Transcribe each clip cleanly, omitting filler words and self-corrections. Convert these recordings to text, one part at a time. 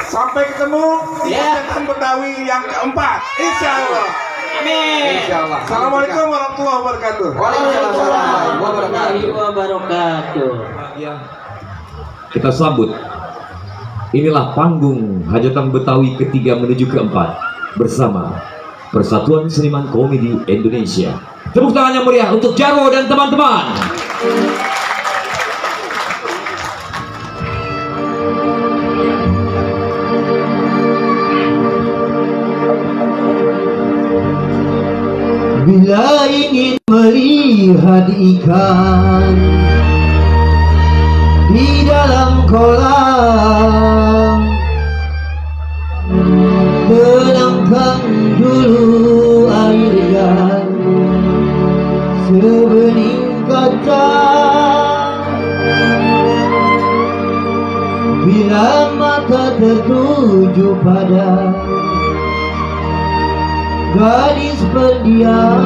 Sampai ketemu di hajatan Betawi yang keempat, insya Allah. Amin. Insyaallah. Assalamualaikum warahmatullahi wabarakatuh. Waalaikumsalam warahmatullahi wabarakatuh. Kita sambut. Inilah panggung hajatan Betawi ketiga menuju keempat bersama Persatuan Seniman Komedi Indonesia. Tepuk tangan yang meriah untuk Jarwo dan teman-teman. Bila ingin melihat ikan di dalam kolam, tenangkan dulu airnya sebening kaca. Bila mata tertuju pada gadis pendiam,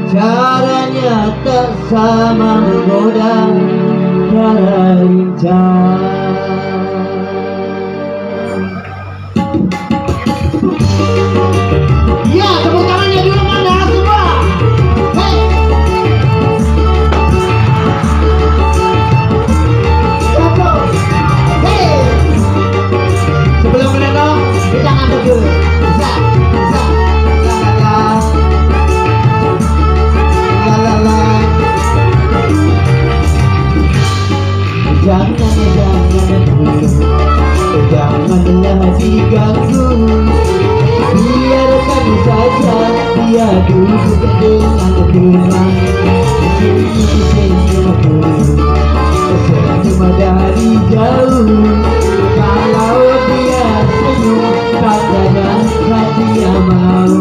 caranya tak sama menggoda cara lincah. Ya, tepuk tangannya dulu mana semua. Hey. Satu. Hey. Sebelum menendang, kita angkat dulu. Bisa. Janganlah diganggu, biarkan saja dia duduk dengan tenang. Senyum dari jauh, kalau dia senyum tandanya hatinya mau.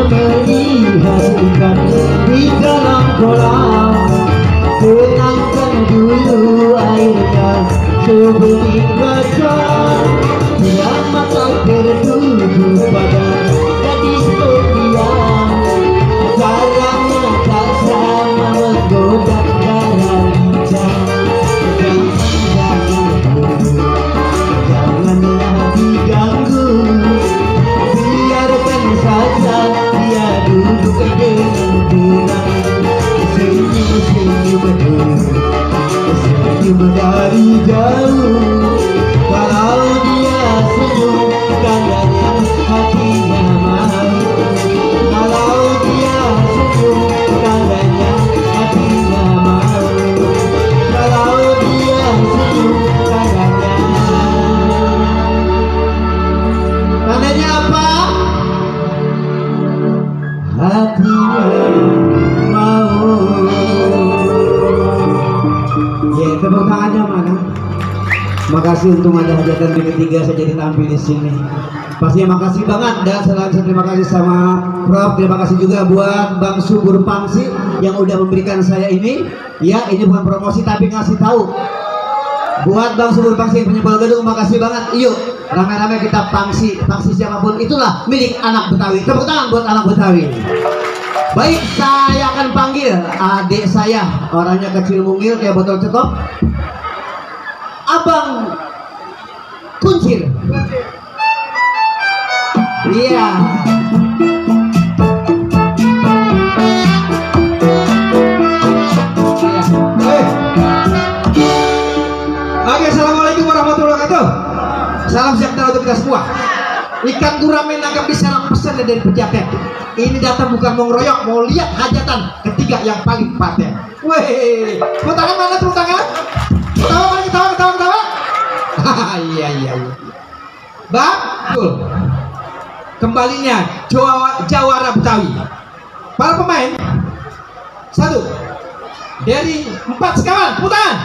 Melihat ikan di dalam kolam, tenangkan dulu airnya sebening kaca. Bila mata tertuju pada gadis pendiam, caranya tak sama menggoda cara lincah. Janganlah diganggu, biarkan saja dia duduk dengan tenang. Senyum dari jauh, kalau dia senyum tandanya hatinya mau. Kalau dia senyum tandanya hatinya mau. Kalau dia senyum tandanya apa? Hatinya mau. Ya, tepuk tangannya mana? Makasih untuk ada hajatan di ketiga saya jadi tampil di sini. Pastinya makasih banget dan selalu terima kasih sama Prof. Terima kasih juga buat Bang Subur Pangsi yang udah memberikan saya ini. Ya, ini bukan promosi tapi ngasih tahu. Buat Bang Subur Pangsi penyebal gedung, makasih banget. Yuk, ramai-ramai kita pangsi siapapun itulah milik anak Betawi. Tepuk tangan buat anak Betawi. Baik, saya akan panggil adik saya, orangnya kecil mungil kayak botol cetop, Abang Kuncir. Iya. Oke, assalamualaikum warahmatullahi wabarakatuh. Salam sejahtera untuk kita semua. Ikan gurame nangkap di sarang pesan dari pejabat. Ini datang bukan mau ngeroyok, mau lihat hajatan ketiga yang paling paten. Weh, tepuk tangan mana tepuk tangan? Ketawa. Iya. Betul. Kembalinya Jawara Betawi. Para pemain 1 dari 4 sekawan, tepuk tangan.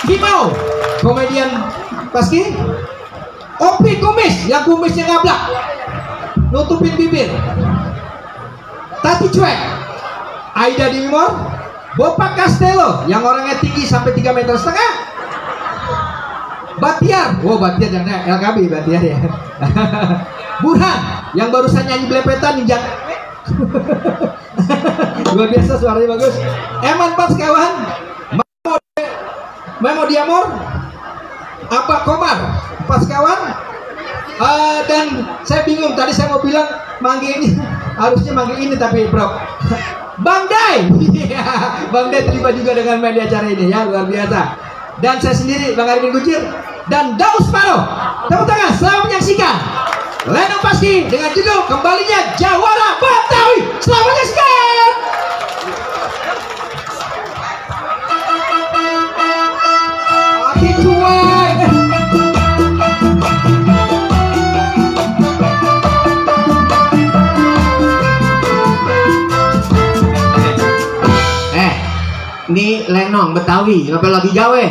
Kimau, komedian Paski. Opi kumis, yang kumisnya ngablak. nutupin bibir. Tati cuek. Aida Dimimor, Bopak Castello yang orangnya tinggi sampai 3,5 meter. Batiar, Batiar jangan LKB Batiar ya. Burhan yang barusan nyanyi belepetan ninja. Luar biasa suaranya bagus. Eman Pas kawan. Memo Diamor, apa Komar Pas kawan. Dan saya bingung tadi saya mau bilang manggil ini, harusnya manggil ini tapi bro. Bang Dai, Bang Dai terlibat juga dengan main di acara ini ya, luar biasa. Dan saya sendiri Bang Arifin Kuncir dan Daus Paro. Tepuk tangan selamat menyaksikan Lenong Paski dengan judul Kembalinya Jawara Betawi. Selamat menyaksikan. Aki cuek. Ini Lenong Betawi, apa lagi Jawa?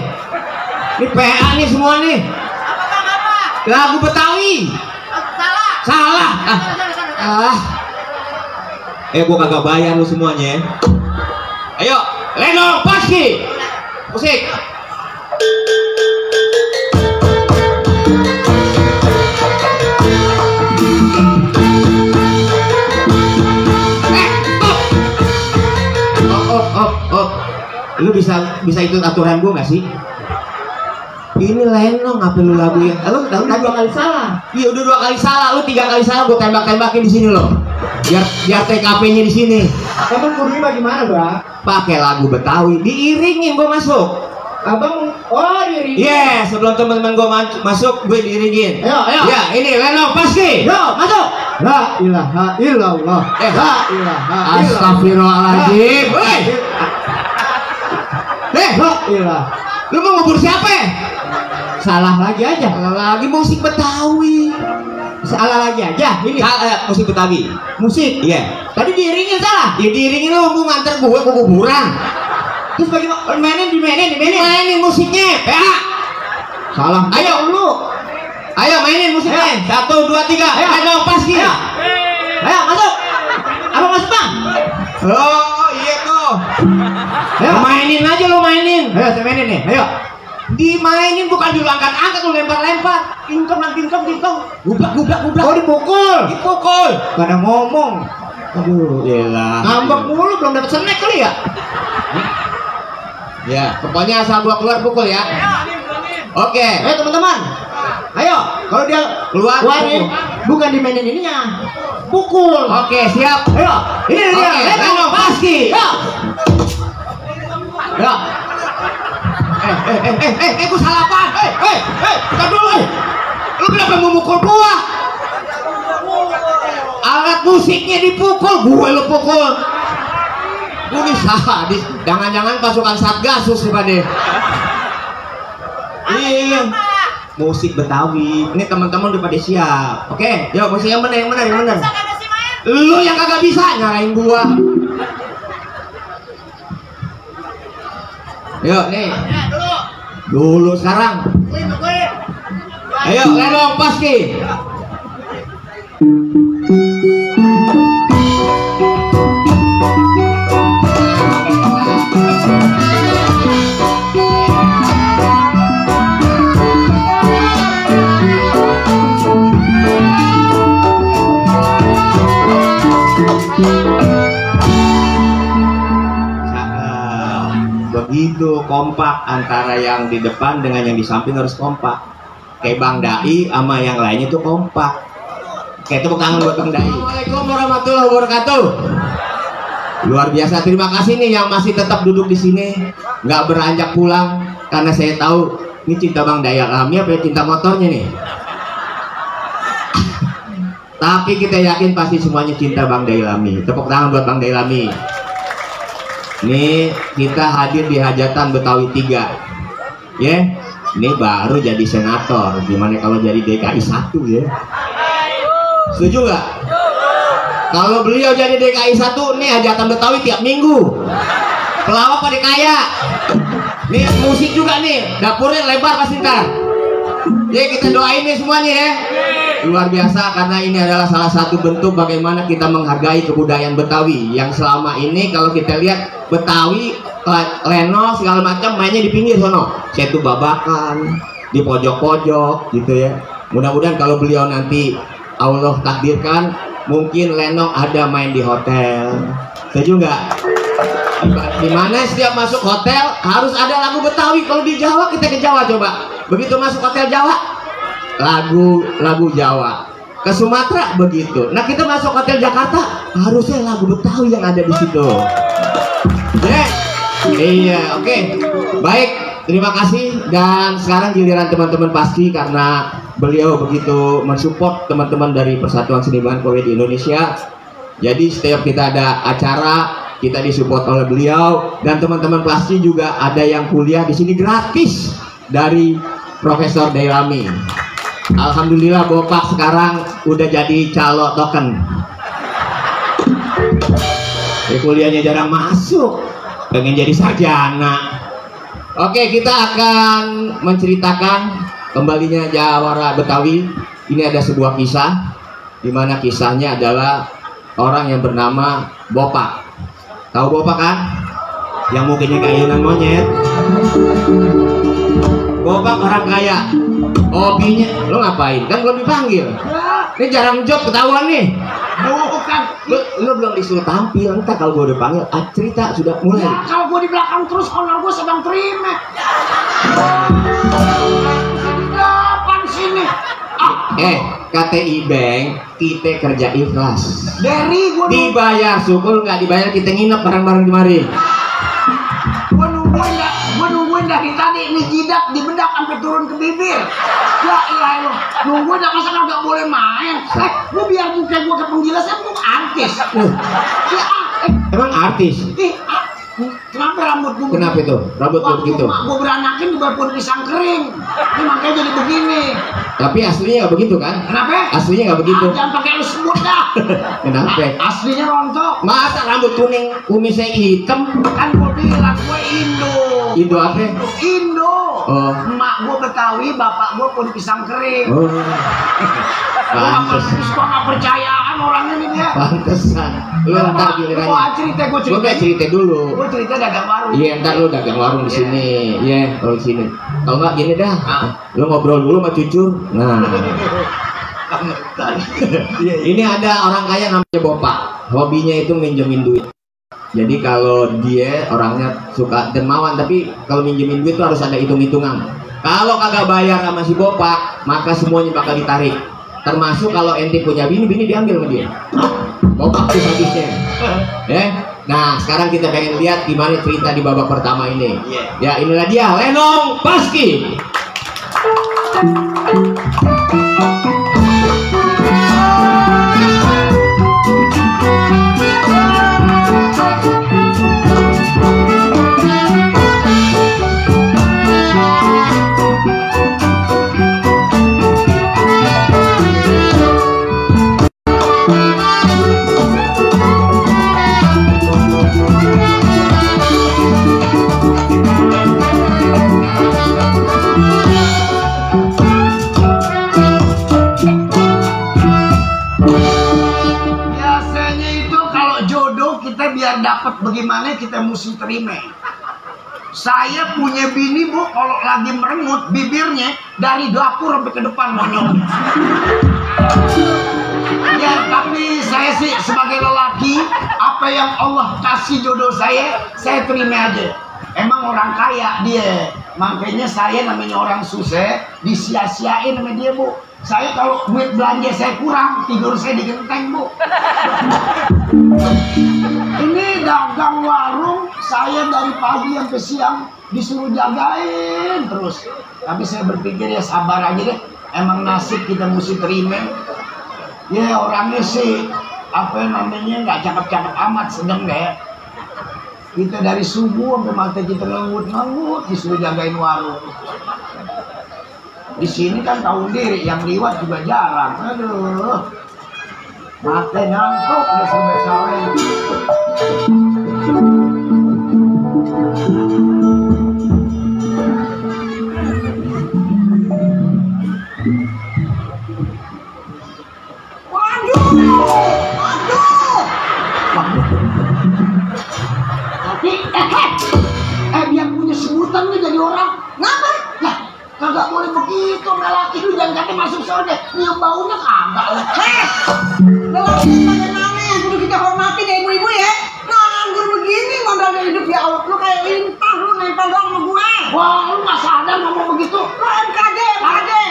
Ini PA nih semua nih. Lagu Betawi. Salah. Gua kagak bayar lu semuanya. Ayo, Lenong Paski. Musik. Lu bisa ikut aturan gua nggak sih? Ini Lenong apa lu lagu ya? Lu udah 2 kali salah. Iya udah 2 kali salah, lu 3 kali salah gua tembak-tembakin di sini loh. Biar TKP-nya di sini. Abang kudunya bagaimana, Bang? Pakai lagu Betawi, diiringin gua masuk. Abang diiringin. Iya, sebelum teman-teman gua masuk, gue diiringin. Ayo. Ya, ini Lenong Paski. Yo, masuk. La ilaha illallah. La ilaha illallah. Astagfirullahaladzim. Woi. La lu mau ngubur siapa ya? Salah lagi aja. Salah lagi musik Betawi. Salah lagi aja. Ini musik Betawi. Musik? Iya. Tadi diiringin salah. Ya diiringin lu nganter gue ke kuburan. Terus bagaimana? Dimainin musiknya. Ya. Salah. Ayo lu. Ayo mainin musiknya. 1, 2, 3. Ayo Paski. Ayo masuk. Apa masuk Bang? Oh iya tuh. Ayo mainin aja lu mainin. Ayo saya mainin nih. Ayo. Dimainin bukan dulu angkat-angkat lu lempar-lempar. Tingkong. Gubrak. Oh dipukul. Gak ada ngomong. Aduh, yelah. Ngambek mulu belum dapat snack kali ya? Ya, pokoknya asal gua keluar pukul ya. Oke, ayo teman-teman. Ayo, kalau dia keluarin bukan dimainin ininya. Pukul. Oke, siap. Ayo. Ini dia. Lenong Paski. Ayo. Ya. Gua salah apaan? Kita dulu. Lu kenapa memukul gua? Alat musiknya dipukul, gue lu pukul. Gue bisa sadis. Jangan-jangan pasukan Satgasus nih pada. Iya. Musik Betawi. Ini teman-teman udah pada siap. Oke, yuk musik yang benar. Lu yang kagak bisa nyalain gua. Yuk nih. Dulu sekarang. Ayo Lenong Paski. Begitu kompak antara yang di depan dengan yang di samping harus kompak. Kayak Bang Dai sama yang lainnya itu kompak. Kayak tepuk tangan buat Bang Dai. Assalamualaikum warahmatullahi wabarakatuh. Luar biasa, terima kasih nih yang masih tetap duduk di sini, nggak beranjak pulang karena saya tahu ini cinta Bang Dai alami apa ya cinta motornya nih. Tapi kita yakin pasti semuanya cinta Bang Dai Lami. Tepuk tangan buat Bang Dai Lami. Nih kita hadir di hajatan Betawi 3 ya. Ini baru jadi senator. Gimana kalau jadi DKI 1 ya? Setuju gak? Kalau beliau jadi DKI 1 nih hajatan Betawi tiap minggu. Pelawak pada kaya. Nih musik juga nih. Dapurnya lebar pasti ntar. Ya kita doain nih semuanya ya. Luar biasa, karena ini adalah salah satu bentuk bagaimana kita menghargai kebudayaan Betawi yang selama ini kalau kita lihat Betawi, Leno segala macam mainnya di pinggir sono, setu babakan di pojok-pojok gitu ya. Mudah-mudahan kalau beliau nanti Allah takdirkan, mungkin Leno ada main di hotel. Setuju nggak? Dimana setiap masuk hotel harus ada lagu Betawi. Kalau di Jawa kita ke Jawa coba, begitu masuk hotel Jawa lagu Jawa, ke Sumatera begitu. Nah kita masuk hotel Jakarta harusnya lagu Betawi yang ada di situ. Iya, oke. Baik, terima kasih. Dan sekarang giliran teman-teman Paski, karena beliau begitu mensupport teman-teman dari Persatuan Seniman Komedi Indonesia. Jadi setiap kita ada acara kita disupport oleh beliau, dan teman-teman Paski juga ada yang kuliah di sini gratis dari Profesor Dairami. Alhamdulillah Bopak sekarang udah jadi calo token. Kuliahnya jarang masuk, pengen jadi sarjana. Oke, kita akan menceritakan kembalinya Jawara Betawi. Ini ada sebuah kisah, dimana kisahnya adalah orang yang bernama Bopak. Tahu Bopak kan? Yang mukanya kayak monyet. Bopak orang kaya. Hobinya, lo ngapain? Kan belum dipanggil. Ini jarang job ketahuan nih. Bukan. Lo belum disuruh tampil. Entah kalau gue udah panggil, cerita sudah mulai. Ya, kalau gue di belakang terus, honor gue sedang terima. Depan sini. KTI Bank, kita kerja ikhlas. Dari gue dibayar syukur, nggak dibayar kita nginep bareng-bareng kemari. Gue nungguin dari tadi nih, jidat dibedak sampai turun ke bibir. Ya iya lo, nungguin dah, masa nggak boleh main. Gue biar muka gue ke penjelasan, gue artis. Emang artis? Kenapa rambut gue? Kenapa itu? Rambut gue begitu? Gue beranakin di bawah pohon pisang kering. Ini makanya jadi begini. Tapi aslinya nggak begitu kan? Kenapa? Aslinya nggak begitu. Jangan pakai lu sebut dah. Kenapa? Aslinya rontok. Masa rambut kuning, kumisnya hitam? Kan gue bilang gue Indo. Indo apa? Indo. Oh. Emak gue Betawi, bapak gue pohon pisang kering. Oh. Pantes. Terus gue nggak percayaan orangnya nih dia. Pantesan. Lu ntar gilirannya. Gue cerita dulu. Gue cerita dagang warung. Iya, ntar lu dagang warung di sini. Iya, kalau di sini. Kalau nggak gini dah. Lu ngobrol dulu sama cucu. Nah. Ini ada orang kaya namanya Bopak. Hobinya itu minjemin duit. Jadi kalau dia orangnya suka dermawan, tapi kalau minjemin duit itu harus ada hitung-hitungan. Kalau kagak bayar sama si Bopak, maka semuanya bakal ditarik. Termasuk kalau ente punya bini diambil sama dia. Bopak tuh habisnya. Nah, sekarang kita pengen lihat gimana cerita di babak pertama ini. Ya, inilah dia Lenong Paski. Dapat bagaimana kita mesti terima. Saya punya bini bu, kalau lagi merengut bibirnya dari dapur sampai ke depan monyongnya. Ya tapi saya sih sebagai lelaki, apa yang Allah kasih jodoh saya terima aja. Emang orang kaya dia, makanya saya namanya orang susah disia-siain sama dia bu. Saya kalau duit belanja saya kurang, tidur saya di genteng bu. Ini dagang warung, saya dari pagi sampai siang disuruh jagain terus. Tapi saya berpikir ya sabar aja deh. Emang nasib kita mesti terima. Ya orangnya sih apa namanya nggak cakep-cakep amat, sedang deh. Kita dari subuh sampai mata kita ngangut-ngangut disuruh jagain warung. Di sini kan tahu diri, yang liwat juga jarang. Aduh, mata nyangkuk udah sampai sore. begitu sama laki lu, jangan kata masuk sore nyium baunya kagak lu. Lelaki bagaimana yang kudu kita hormatin ya ibu-ibu ya. Nganggur begini modal hidup ya Allah, lu kayak lintah lu nempel doang sama gue. Wah, lu nggak sadar ngomong begitu. Lu MKD.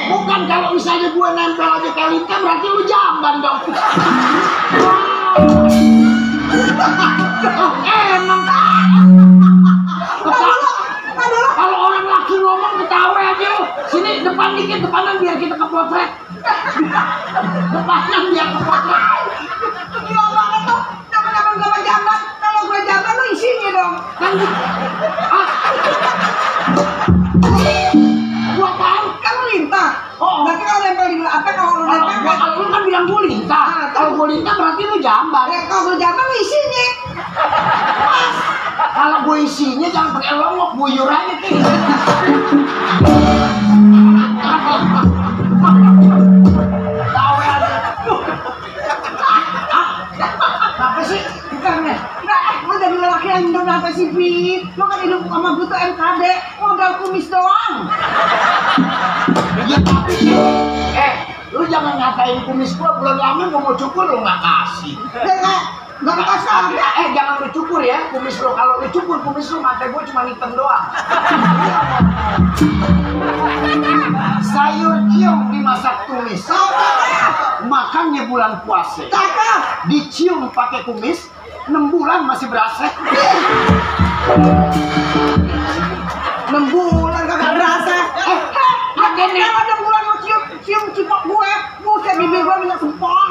Bukan, kalau misalnya gue nempel aja kayak lintah berarti lu jamban dong. Emang kalau orang laki ngomong ketawa aja lu. Sini depan dikit, depanan biar kita kepotret. Depanan biar kepotret. Gila banget tuh, zaman-zaman gak jamban. Kalau gue jamban lu isinya dong. Kan gua tahu Kan lu lintah. Oh. Berarti kalau nempel di apa kalau lu nempel kan? kalau lu kan bilang gua lintah. Kalau gua lintah berarti lu jamban. Ya, kalau gue jamban lu isinya. Kalau gua isinya jangan pakai longok, buyur aja tuh. Tahu aja. Apa sih? Bukan ya? Lu jadi lelaki yang hidup apa sih, Pi? Lu kan hidup sama gue tuh MKD, modal kumis doang. Ya tapi lu jangan ngatain kumis gua, bulan lama gua mau cukur lu nggak kasih. Ya nggak dikasih ada. Jangan lu cukur ya kumis lu. Kalau lu cukur kumis lu, mata gua cuma hitam doang. Sayur cium dimasak tumis. Makannya bulan puasa. Cakep. Dicium pakai kumis, 6 bulan masih berasa. 6 bulan kagak berasa. Ada nih. Kalau 6 bulan mau cium cipok gue, buset bibir gue minyak sempol.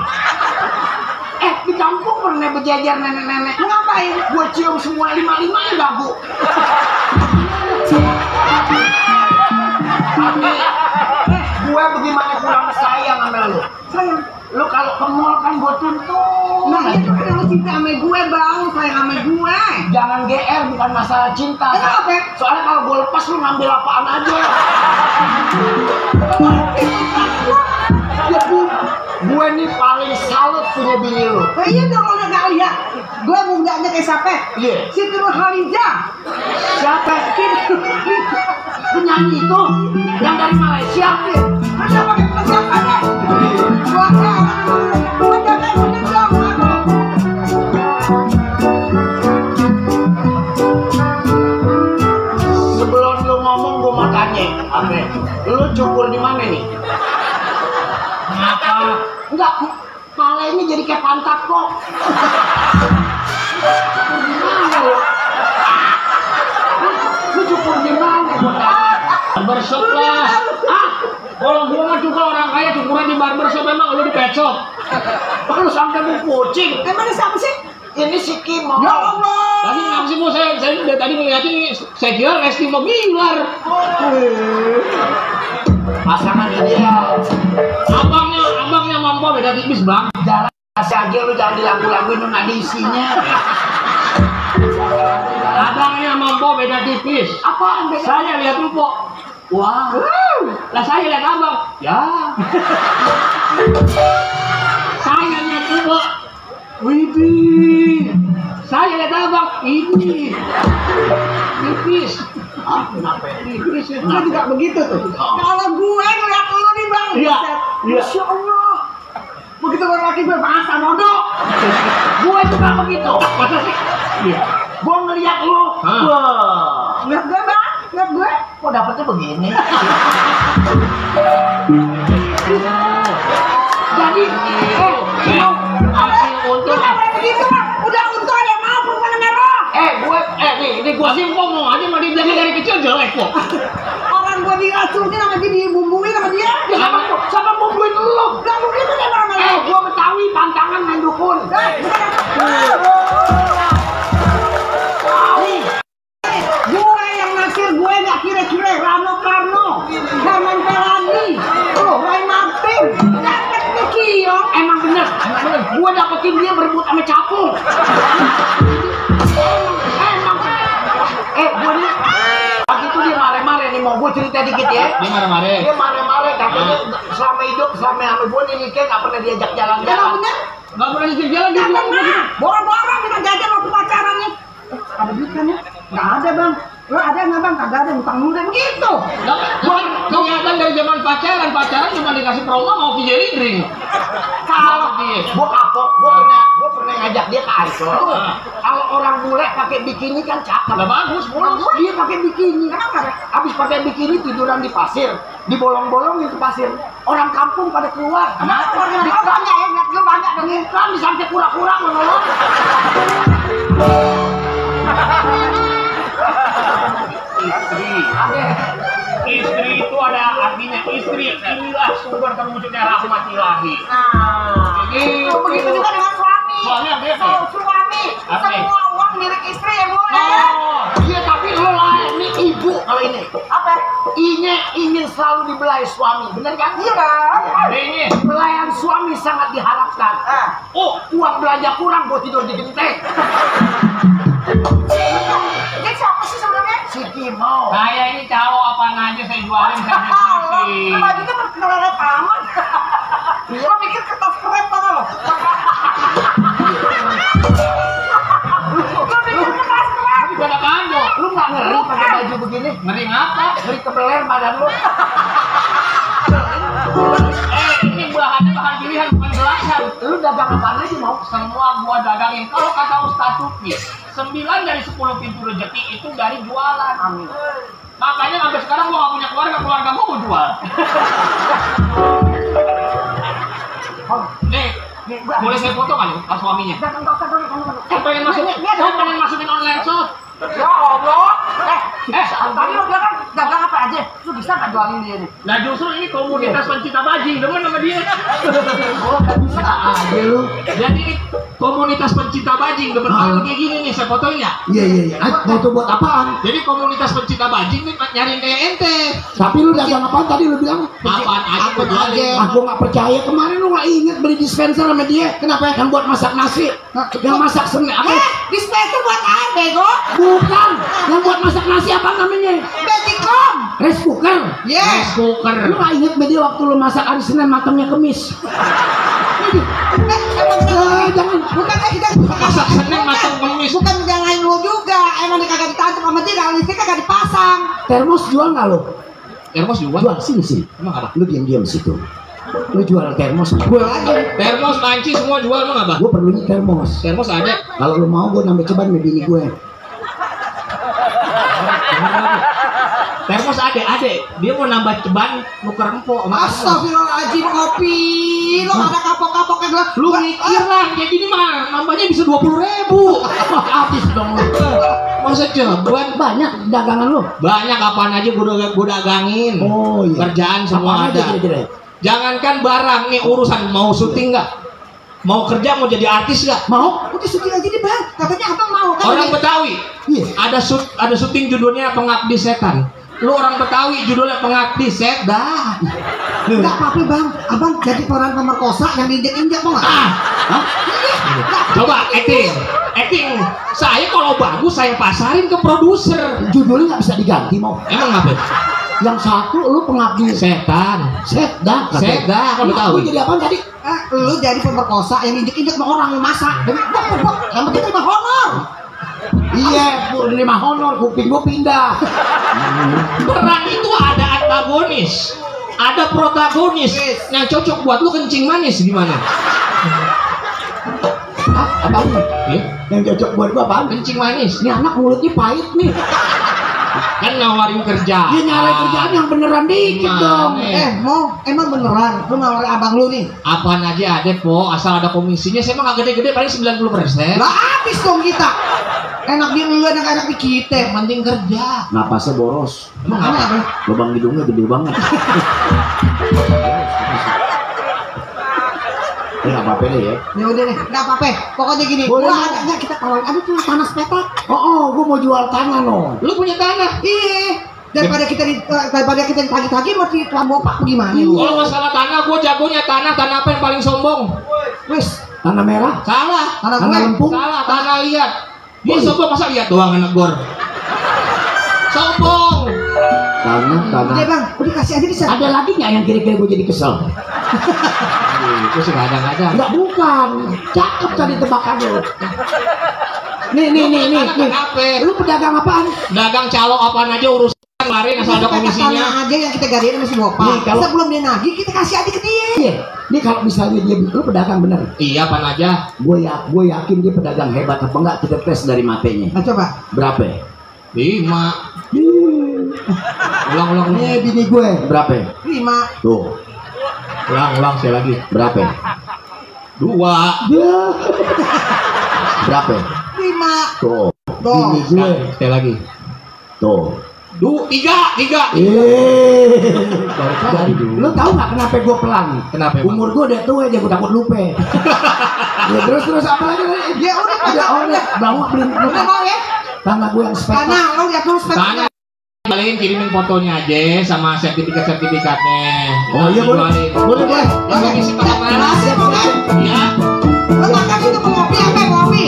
Di kampung pernah berjajar nenek-nenek. Ngapain? Gua cium semua 5-5 gagu. Gue bagaimana kurang sayang sama lu? Sayang. Lu kalau ke mall kan gue tuntun. Nah itu kan lu cinta sama gue bang, sayang sama gue. Jangan GR, bukan masalah cinta. Kenapa? Soalnya kalau gue lepas lu ngambil apaan aja. Gue nih paling salut punya bini lu. Nah, iya dong kalau udah gak lihat. Gue mudanya kayak siapa? Iya. Siti Nurhaliza. Siapa? Penyanyi itu yang dari Malaysia. Masa pakai siapa deh? Gua tahu. Gua jaga bener dong. Sebelum lu ngomong gue mau tanya, apa? Lu cukur di mana nih? Kenapa? Enggak, kepala ini jadi kayak pantat kok. Gimana lu? Lu cukur di mana? Gue tanya. Barbershop lah. Kalau gua mah juga orang kaya cukuran di barbershop, emang lu di pet shop. Lu sampai mau kucing. Emang ini siapa sih? Ini si Kimo. Ya Allah. Tadi kenapa sih Bu? Saya dari tadi ngeliatin, saya kira Lesti mau Bilar. Pasangan ideal. Abangnya mampu beda tipis bang. Jalan kasih aja lu, jangan dilagu-laguin, lu nggak ada isinya. Abangnya mampu beda tipis. Apaan beda? Saya lihat lu kok. Wah. Lah saya lihat abang. Ya. Saya lihat lu kok. Widih. Saya lihat abang. Ini. Tipis. Kenapa? Tipis ya. Gue juga begitu tuh. Kalau gue ngeliat lu nih bang. Iya. Masya Allah. Begitu baru laki gue masa bodoh. Gue juga begitu. Masa sih? Iya. Gue ngeliat lu. Hah? Wah. Ngeliat gue bang. Ngeliat gue. Kok dapetnya begini? Jadi, Hasil untuk. Udah kayak begitu bang. Udah untung ada yang mau perempuan merah. Ini gua sih ngomong aja sama dia dari kecil jelek kok. Orang gue diracunin sama dia, dibumbuin sama dia. siapa bumbuin lu? Gak mungkin tuh dia sama Gue Betawi, pantangan main dukun. Gue yang nasir gue gak kira-kira Rano Karno, Herman Pelani, Roy Martin, dapet nih Kiong. Emang bener. Gue dapetin dia berebut sama capung. Emang. Gue nih. Pagi itu dia mare-mare nih, mau gue cerita dikit ya. Dia marah-marah. Dia mare-mare katanya selama hidup selama sama gue nih nikah gak pernah diajak jalan-jalan. Emang bener? Gak pernah jalan Gak dia. pernah. Bora-bora minta jajan waktu pacaran nih. Ada duit kan ya? Gak ada bang. Lo ada Makanya bang kagak ada utang muda begitu. Kelihatan dari zaman pacaran cuma dikasih promo mau kijeli drink. Kalau gua kapok, gua pernah ngajak dia ke Ancol. Kalau orang bule pakai bikini kan cakep. Udah bagus, mulus. Dia pakai bikini. Kenapa? Habis pakai bikini tiduran di pasir, dibolong-bolong itu pasir. Orang kampung pada keluar. Kenapa? Banyak ya, lu banyak dong. Kan sampai kura-kura menolong. Istri itu ada artinya istri inilah sumber terwujudnya rahmat ilahi. Nah, Begitu. begitu juga dengan suami. Suami apa ya? Suami, Apa? semua uang milik istri ya boleh. Oh, Iya tapi lo lah ini ibu kalau ini. Apa? Ini ingin selalu dibelai suami, bener kan? Iya bang. ini. Belayan suami sangat diharapkan. Oh, uang belanja kurang buat tidur di genteng. Ini siapa sih sebenarnya? Si Kimau. Saya ini cowok apaan aja saya jualin saya distribusi. Bajunya berkenalan aman. Gua mikir kertas krep apa lo? Gua mikir kertas krep. Tapi gak ada kado. Lu nggak ngeri pakai baju begini? Ngeri ngapa? Ngeri kebeler badan lu. Ini bahannya bahan pilihan bukan gelasan. Lu dagang apaan aja mau? Semua gua dagangin. Kalau kata Ustaz Tuki, 9 dari 10 pintu rezeki itu dari jualan. Amin. Makanya sampai sekarang gua gak punya keluarga gua jual. Nih, boleh saya foto kali pas suaminya? Jangan kau sadar kamu. Saya pengen masukin online shop. Ya Allah. Tadi lo bilang dagang apa aja? Lu bisa nggak jualin dia nih? Nah justru ini komunitas pencinta bajing, demen sama dia. Oh, nggak bisa aja lu. Jadi ini komunitas pencinta bajing, demen banget kayak gini nih, saya fotoin ya. Iya. Mau tuh buat apaan? Jadi komunitas pencinta bajing nih nyariin kayak ente. Tapi lu dagang apaan tadi lu bilang? Apaan aja gua jualin. Aku nggak percaya, kemarin lu nggak inget beli dispenser sama dia. Kenapa ya? Kan buat masak nasi. Yang masak semen apa? Dispenser buat apa, bego? Bukan. Yang buat masak nasi apa namanya? Betikom. Rice cooker. Rice cooker. Lu nggak inget media waktu lu masak hari Senin matangnya Kemis? Jangan. Bukan kita Masak Senin matang Kemis. bukan nyalain lu juga. Emang dia kagak ditangkap sama dia, kalau listrik kagak dipasang. Termos jual nggak lu? Termos juga. Jual sini. Emang apa? Lu diam situ. Lu jual termos, gue aja. Termos, panci semua jual emang apa? Gue perlunya termos. Termos ada. Kalau lu mau gue nambah ceban sama bini gue. Termos ada. Dia mau nambah ceban nuker empok sama kamu. Astagfirullahaladzim, kopi. Lo ada kapok-kapoknya gua. Lu mikir lah, kayak gini mah nambahnya bisa 20.000. Habis dong lu. Masa ceban? Banyak dagangan lu. Banyak apaan aja gua dagangin. Oh iya. Kerjaan semua Apaan aja ada. kira-kira? Jangankan barang nih urusan mau syuting nggak? Mau kerja mau jadi artis nggak? Mau? Udah syuting aja deh bang. Katanya abang mau kan? Orang Betawi. Iya. Ada syuting judulnya Pengabdi Setan. Lu orang Betawi judulnya Pengabdi Setan. Enggak apa-apa bang. Abang jadi peran pemerkosa yang diinjek-injek mau nggak? Hah? Coba acting. Saya kalau bagus saya pasarin ke produser. Judulnya nggak bisa diganti mau. Emang apa? Yang satu lu pengabdi Setan. Setan. Kan Lu Betawi. jadi apa tadi? Lu jadi pemerkosa yang injek-injek sama orang yang masak. Yang penting terima honor. Iya, gua nerima honor, kuping gua pindah. Peran itu ada antagonis, ada protagonis. Yang cocok buat lu kencing manis gimana? Apaan? Eh? Yang cocok buat gua apaan? Kencing manis. Ini anak mulutnya pahit nih. Kan nawarin kerja. Dia nyari kerjaan yang beneran dikit dong. Mau emang beneran lu nawarin abang lu nih? Apaan aja ada po, asal ada komisinya. Saya mah gak gede-gede, paling 90%. Lah habis dong kita. Enak dia lu enak di kita. Yang penting kerja. Napasnya boros. Emang apa? Lubang hidungnya gede banget. Nggak apa-apa deh ya. Ya udah deh, nggak apa-apa. Pokoknya gini, Boleh. gua ada nggak kita tawarin ada tuh tanah sepetak. Gua mau jual tanah no. Lu punya tanah. Iya. Daripada kita ditagi-tagi mau di Lambopak gimana? Kalau masalah tanah, gua jagonya tanah apa yang paling sombong? Wis, Tanah merah. Salah. tanah Tanah gue. lempung. Salah, tanah liat. Dia sombong masa liat doang anak gor. Sombong. Tanah. Udah bang, udah kasih aja di sana. Ada lagi nggak yang kira-kira gue jadi kesel? Itu sih nggak ada. Enggak, bukan. Cakep tadi tebakan lu. Nih. Kenapa? Lu pedagang apaan? Dagang calo apaan aja urusan kemarin asal ada komisinya. Tanya aja yang kita gadein sama si Bopa. Nih, kalau- Sebelum dia nagih kita kasih aja ke dia. Iya. Nih kalau misalnya dia lu pedagang bener, Iya, apaan aja. gue yakin dia pedagang hebat apa enggak, kita tes dari matanya. Nah, coba. Berapa? 5. Ulang. Nih bini gue berapa? 5. Tuh, Ulang sekali lagi. berapa? 2. Dia berapa? 5. Tuh, Tuh. bini gue Sekali lagi. tuh. 3. Dari dulu. Lu tahu nggak kenapa gue pelan? Kenapa, Bang? Umur gue udah tua aja, gue takut lupa. Ya, terus apa lagi? Ya udah, Udah bawa beli Udah mau ya? tanah gue yang spek. Karena lo lihat dulu Tanya balikin, kirimin fotonya aja sama sertifikatnya. Oh iya boleh. Boleh. Yang ngisi Pak Kamara. Ya. lo makan itu mau ngopi apa ngopi?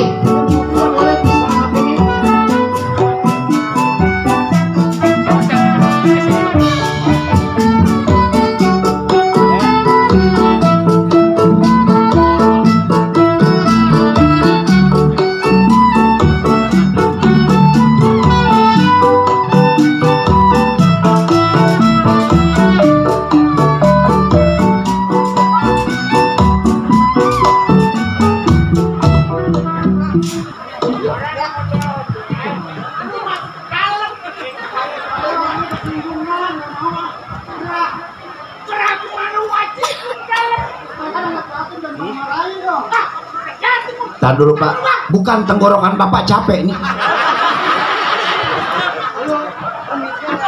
Tahan dulu Pak, bukan tenggorokan Bapak capek nih.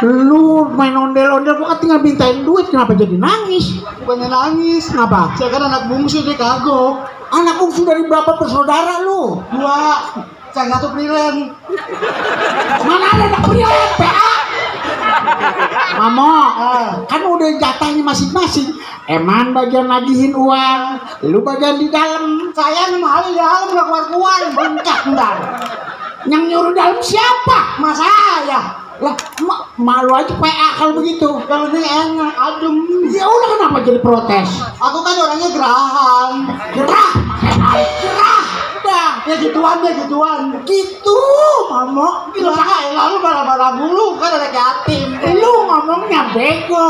Lu main ondel-ondel gua kan tinggal mintain duit, kenapa jadi nangis? Bukannya nangis. Kenapa? Saya kan anak bungsu dia kagok. Anak bungsu dari berapa bersaudara lu? 2. Saya satu freelance. Mana ada anak prilet, PA? Mamo, kan udah jatahnya masing-masing. Eman bagian nagihin uang, lu bagian di dalam. Saya memang di dalam udah keluar-keluar. Bengkak ntar. Yang nyuruh dalam siapa? Mas saya. Lah, malu aja PA kalau begitu. Yang penting enak, adem. Ya udah kenapa jadi protes? Aku kan orangnya gerahan. Gerah, gerah, udah. Ya gituan deh, gituan. Gitu, Mamo. Gila, lalu marah-marah mulu kan ada yatim. Lu ngomongnya bego.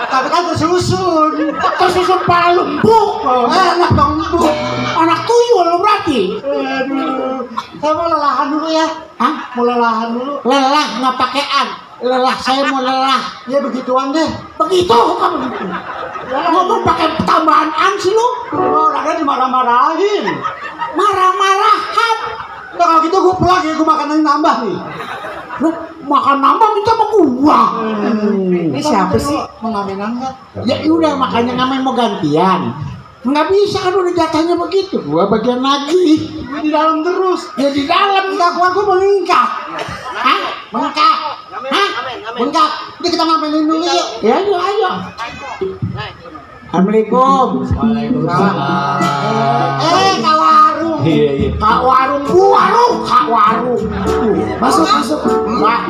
Tapi kan tersusun. Tersusun pala lembuk. Enak dong bu. Anak tuyul lu berarti. Aduh. Saya mau lelahan dulu ya. Hah? Mau lelahan dulu. Lelah nggak pakean. Lelah, saya mau lelah. Ya begituan deh. Begitu kamu. Ngomong pakai tambahan an sih lu. Orangnya dimarah-marahin. Marah-marahan. Nah, kalau gitu gue pulang ya, gue makan yang nambah nih. Lu makan nambah minta sama gua. Ini siapa sih? Mau ngamen angkat. Ya udah makanya namanya mau gantian. Nggak bisa kan udah jatahnya begitu. Gua bagian lagi. Gue di dalam terus. Ya di dalam. Enggak kuat gue meningkat. Hah? Bengkak. Hah? Bengkak. Udah kita ngamenin dulu yuk. Ya ayo. Assalamualaikum. Kak warung. Kak warung, kak warung. Masuk. Mbak.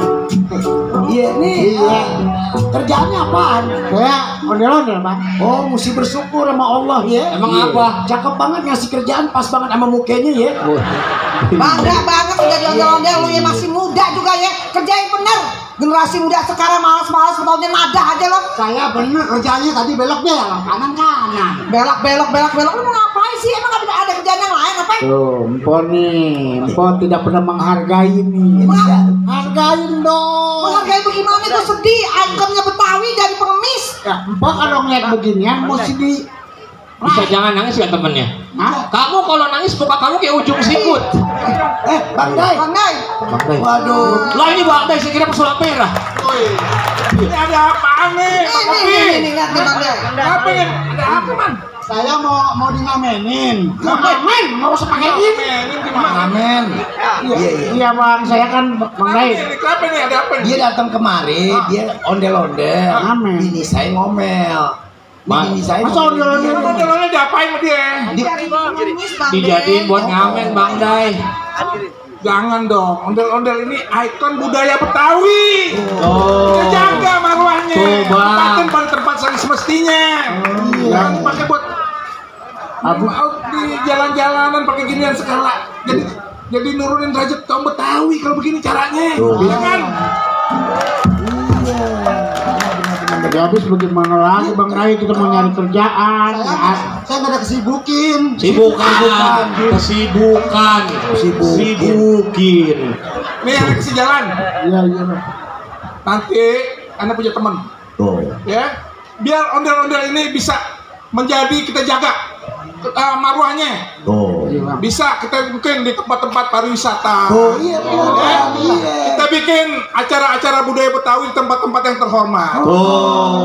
Iya nih. Iya. Kerjaannya apaan? Kayak ondel-ondel, Mbak. Oh, mesti bersyukur sama Allah ya. Emang apa? Cakep banget ngasih kerjaan pas banget sama mukanya ya. Bangga banget udah di ondel-ondel lu ya masih muda juga ya. Kerjain bener. Generasi muda sekarang malas-malas bertahun nada aja lo. Saya bener kerjanya tadi beloknya ya kanan. Belok. Lu mau ngapain sih? Emang ada kerjaan yang lain apa? Tuh, Empon nih. Empon tidak pernah menghargai nih. Hargain dong. Menghargai bagaimana itu sedih. Ikonnya Betawi dari pengemis. Ya, Empon kalau ngeliat beginian mesti di. Bisa jangan nangis gak temennya? Hah? Kamu kalau nangis muka kamu kayak ujung sikut. Bang Dai. Bang Dai. Waduh. Lah ini Bang Dai, saya kira pesulap merah. Ini ada apaan nih? Bang Kopi? Ini lihat nih Bang Dai. Apa ini? Ada apa man? Saya mau dingamenin. Men, nggak usah pakai ini. Ini gimana? Amin. Iya bang, saya kan Bang Dai. Ini kenapa nih? Ada apa nih? Dia datang kemari, dia ondel-ondel. Amin. Bini saya ngomel. Bini saya Masa ondel-ondel? Ondel-ondel diapain sama dia? Dari pengemis Bang Dai. Dijadiin buat ngamen Bang Dai. Jangan dong, ondel-ondel ini ikon budaya Betawi. Kita jaga marwahnya. Tuh, Bang. Tempatin pada tempat yang semestinya. Jangan dipakai buat di jalan-jalanan pakai ginian segala. Jadi jadi nurunin derajat kaum Betawi kalau begini caranya. Iya kan? Jadi habis bagaimana lagi Bang Rai, kita mau nyari kerjaan. Saya nggak ada kesibukin. Sibukan. Sibukin. Nih anak kasih jalan. Iya. Nanti anak punya teman. Ya, biar ondel-ondel ini bisa menjadi kita jaga marwahnya. Bisa kita bikin di tempat-tempat pariwisata. Iya. Kita bikin acara-acara budaya Betawi di tempat-tempat yang terhormat.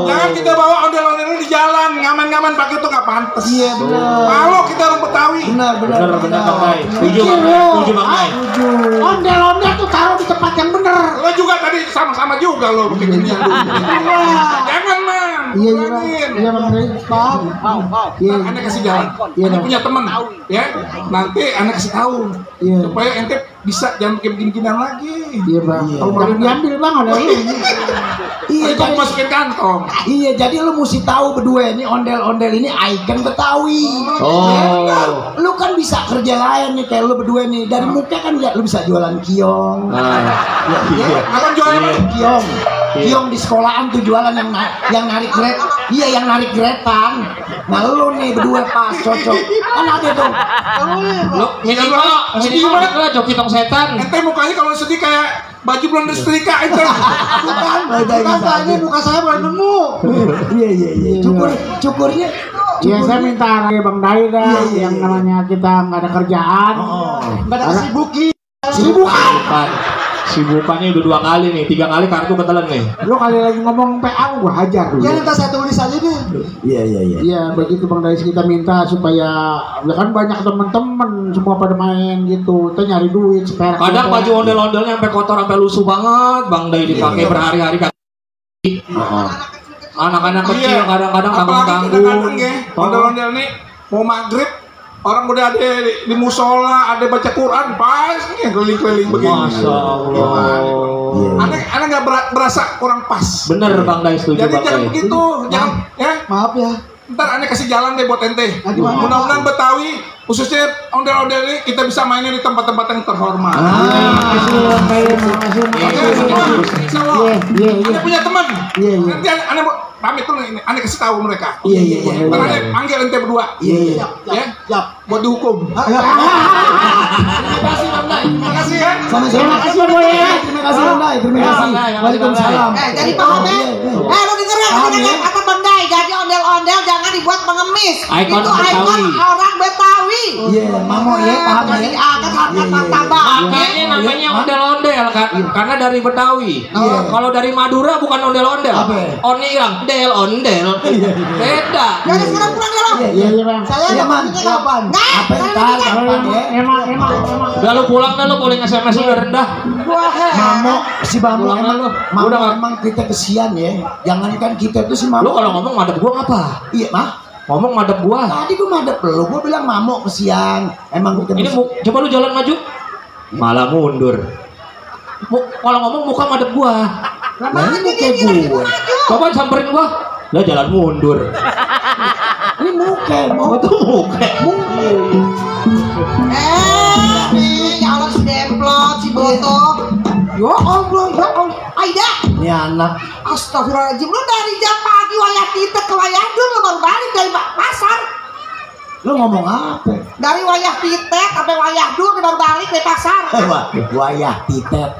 Jangan kita bawa ondel-ondel ini di jalan ngaman-ngaman pakai itu nggak pantas. Iya benar. Kalau kita orang Betawi. Benar Bang Rai. Setuju Bang Rai. Ondel-ondel tuh taruh di tempat yang bener. Lo juga tadi sama-sama juga lo bikin ini. Jangan man. Iya Bang Rai. Paham. Anda kasih jalan. Anda punya teman, ya. Nanti Anda kasih tahu supaya ente bisa jangan bikin-bikinan lagi. Iya Bang. Kalau mau diambil Bang ada lu. Iya, jadi masukin kantong. Iya, jadi lu mesti tahu berdua ini ondel-ondel ini ikon Betawi. Lu kan bisa kerja lain nih kayak lu berdua nih. Dari muka kan lihat lu bisa jualan kiong. Apa jualan Kiong. Kiong di sekolahan tuh jualan yang narik gret. Iya, yang narik gretan. Nah, lu nih berdua pas cocok. Kan ada tuh. Lo minimal lah joki tong setan. Ente mukanya kalau sedih kayak baju belum disetrika itu. Bukan ini muka saya belum nemu. Iya. Cukurnya. Iya, saya minta lagi Bang Dai dah yang namanya kita nggak ada kerjaan. Nggak ada kesibukin. Sibukannya udah 2 kali nih, 3 kali kartu ketelan nih. Lo kali lagi ngomong PA gua hajar dulu. Ya, ntar saya tulis aja deh. Iya. Iya, begitu Bang Dai, kita minta supaya ya kan banyak temen-temen semua pada main gitu. Kita nyari duit spare. Kadang baju ondel-ondelnya sampai kotor, sampai lusuh banget Bang Dai dipakai berhari-hari kan. Anak-anak kecil kadang-kadang ganggu. Ondel-ondel nih mau maghrib orang udah ada di musola, ada baca Quran, pas nih keliling-keliling begini. Masya Allah. Anak nggak berasa kurang pas. Bener Bang Dai, setuju Jadi Bang jangan Dai. begitu, jangan ya. Maaf ya. Ntar Anda kasih jalan deh buat ente. Mudah-mudahan Betawi, khususnya ondel-ondel ini kita bisa mainnya di tempat-tempat yang terhormat. Anda punya teman. Nanti Anda pamit tuh, Anda kasih tahu mereka. Ntar Anda panggil ente berdua. Ya, buat dihukum. Terima kasih Bang Dai. Terima kasih ya. Terima kasih Bang Dai. Terima kasih Bang Dai. Terima kasih. Waalaikumsalam. Jadi paham ya? Lu denger kata Bang Dai, jadi ondel-ondel jangan dibuat pengemis. Ikon Itu Betawi. ikon orang Betawi. Iya, mamo ya, paham ya. Jadi angkat harkat martabat. Makanya namanya ondel-ondel kan, karena dari Betawi. Kalau dari Madura bukan ondel-ondel. Oni hilang, ondel. Beda. Jadi sekarang pulang ya lo. Iya Bang. Saya Iya, Man. kapan? Apa entar kapan ya? Emang. Udah lu pulang dah, lu boleh SMS udah rendah. Gua Mamo, si Mamo Pulang emang, lu. Mamo Udah, Bang. emang kita kesian ya. Jangankan kita tuh si Lu Mamo. kalau ngomong madep gua ngapa? Iya, Mah. Ngomong madep gua. Tadi gua madep lu, gua bilang Mamo kesian. Emang kita Ini coba lu jalan maju. Malah mundur. Kalau ngomong muka madep gua. Nah, ini kayak gue. Coba samperin gua. Lah jalan mundur. Ini muka, Gua tuh muka. nih kalau si Demplot, si Boto. Ya Allah. Aida. Ini anak. Astagfirullahaladzim, lu dari jam pagi wayah kita ke wayah dulu lu baru balik dari pasar. Lu ngomong apa? Dari wayah titek sampai wayah dulu baru balik dari pasar. Wah, wayah titet.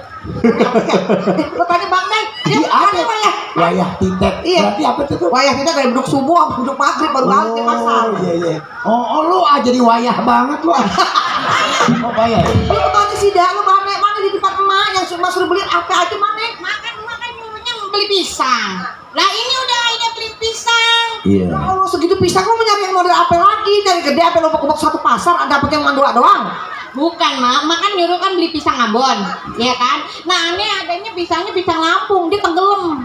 Lu tadi Bang Dai, dia Iya, tadi ada. wayah. Wayah titet. Iya. Berarti apa itu tuh? Wayah kita dari beduk subuh sampai beduk maghrib baru balik dari pasar. Iya. Oh, lu aja di wayah banget lu. Oh, wayah. Lu kemana sih dah? Lu mana di tempat emak yang suruh beli apa aja mana? Makan nyuruhnya beli pisang. Nah ini udah Aida beli pisang. Iya. Ya Allah segitu pisang lu mau nyari yang model apa lagi? Dari gede apa lu pokok satu pasar ada dapet yang mandula doang? Bukan mak kan nyuruh kan beli pisang Ambon, ya kan? Nah aneh adanya pisangnya pisang Lampung, dia tenggelam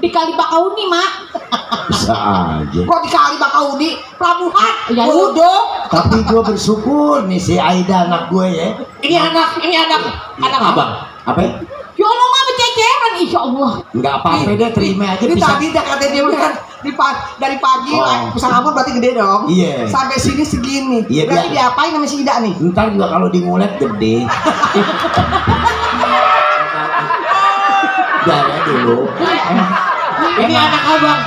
di kali Bakauni mak. Bisa aja. Kok di kali Bakauni pelabuhan? Ya udah. Tapi gue bersyukur nih si Aida anak gue ya. Ini anak abang. Apa? Ya Allah mah bececeran insya Allah. Enggak apa-apa deh, terima aja. Jadi Bisa. tadi Jakarta dia kan dari pagi pesan abon berarti gede dong. Iya. Sampai sini segini. Iya, Berarti diapain sama si Ida nih? Ntar juga kalau di ngulet gede. Jangan dulu. Ini anak abang.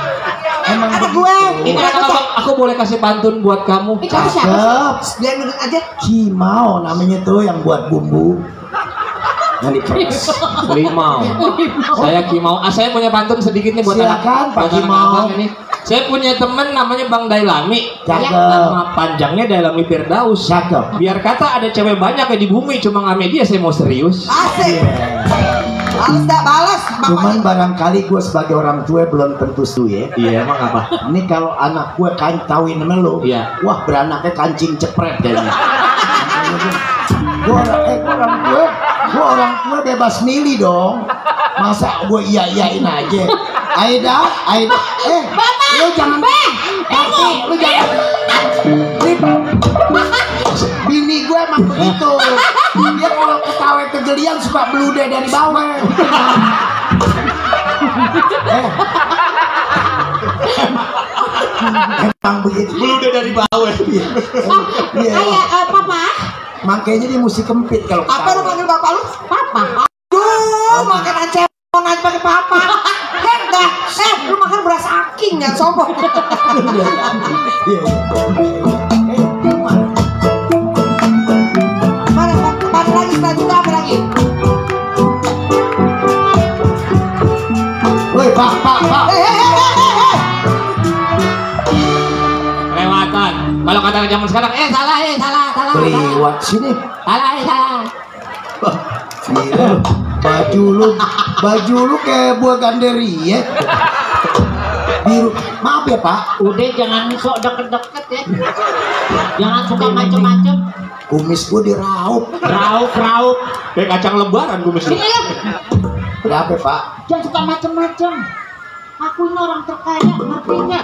Emang Anak begitu. gue. Ini anak abang. Aku boleh kasih pantun buat kamu. Kamu siapa? Cakep. Biar minum aja. Kimau namanya tuh yang buat bumbu. Yang diperes. Limau. Saya Kimau. Saya punya pantun sedikit nih buat Silakan, Pak buat anak Kimau. abang ini. Saya punya teman namanya Bang Dailami. Cakep. Nama panjangnya Dailami Firdaus. Cakep. Biar kata ada cewek banyak ya di bumi, cuma nggak media saya mau serius. Asik. Balas dah balas. Cuman barangkali gue sebagai orang tua belum tentu setuju ya. Iya, emang apa? Ini kalau anak gue kawin sama lo, Iya. wah beranaknya kancing cepret kayaknya. Gue orang tua bebas milih dong. Masa gue iyain aja. Aida, lu jangan, lu jangan. Bini gue emang begitu. Dia kalau ketawa kegelian suka belude dari bawah. Emang begitu. Belude dari bawah. Iya. Ayah, papa. Makanya dia mesti kempit kalau Apa lu panggil bapak lu? Papa. Duh, makan aja aja pakai papa. Dah, lu makan beras aking ya sombong. Mana lagi selanjutnya apa lagi? Woi, Pak. Kelewatan. Kalau kata zaman sekarang, salah. Lewat sini. Salah. Gila, baju lu kayak buah ganderia. Biru. Maaf ya, Pak. Udah jangan sok deket-deket ya. Jangan suka macem-macem. Kumis gua diraup. Raup. Kayak kacang lebaran gue mesti. Sini lu. Berapa, Pak? Jangan suka macem-macem. Aku ini orang terkaya, ngerti nggak?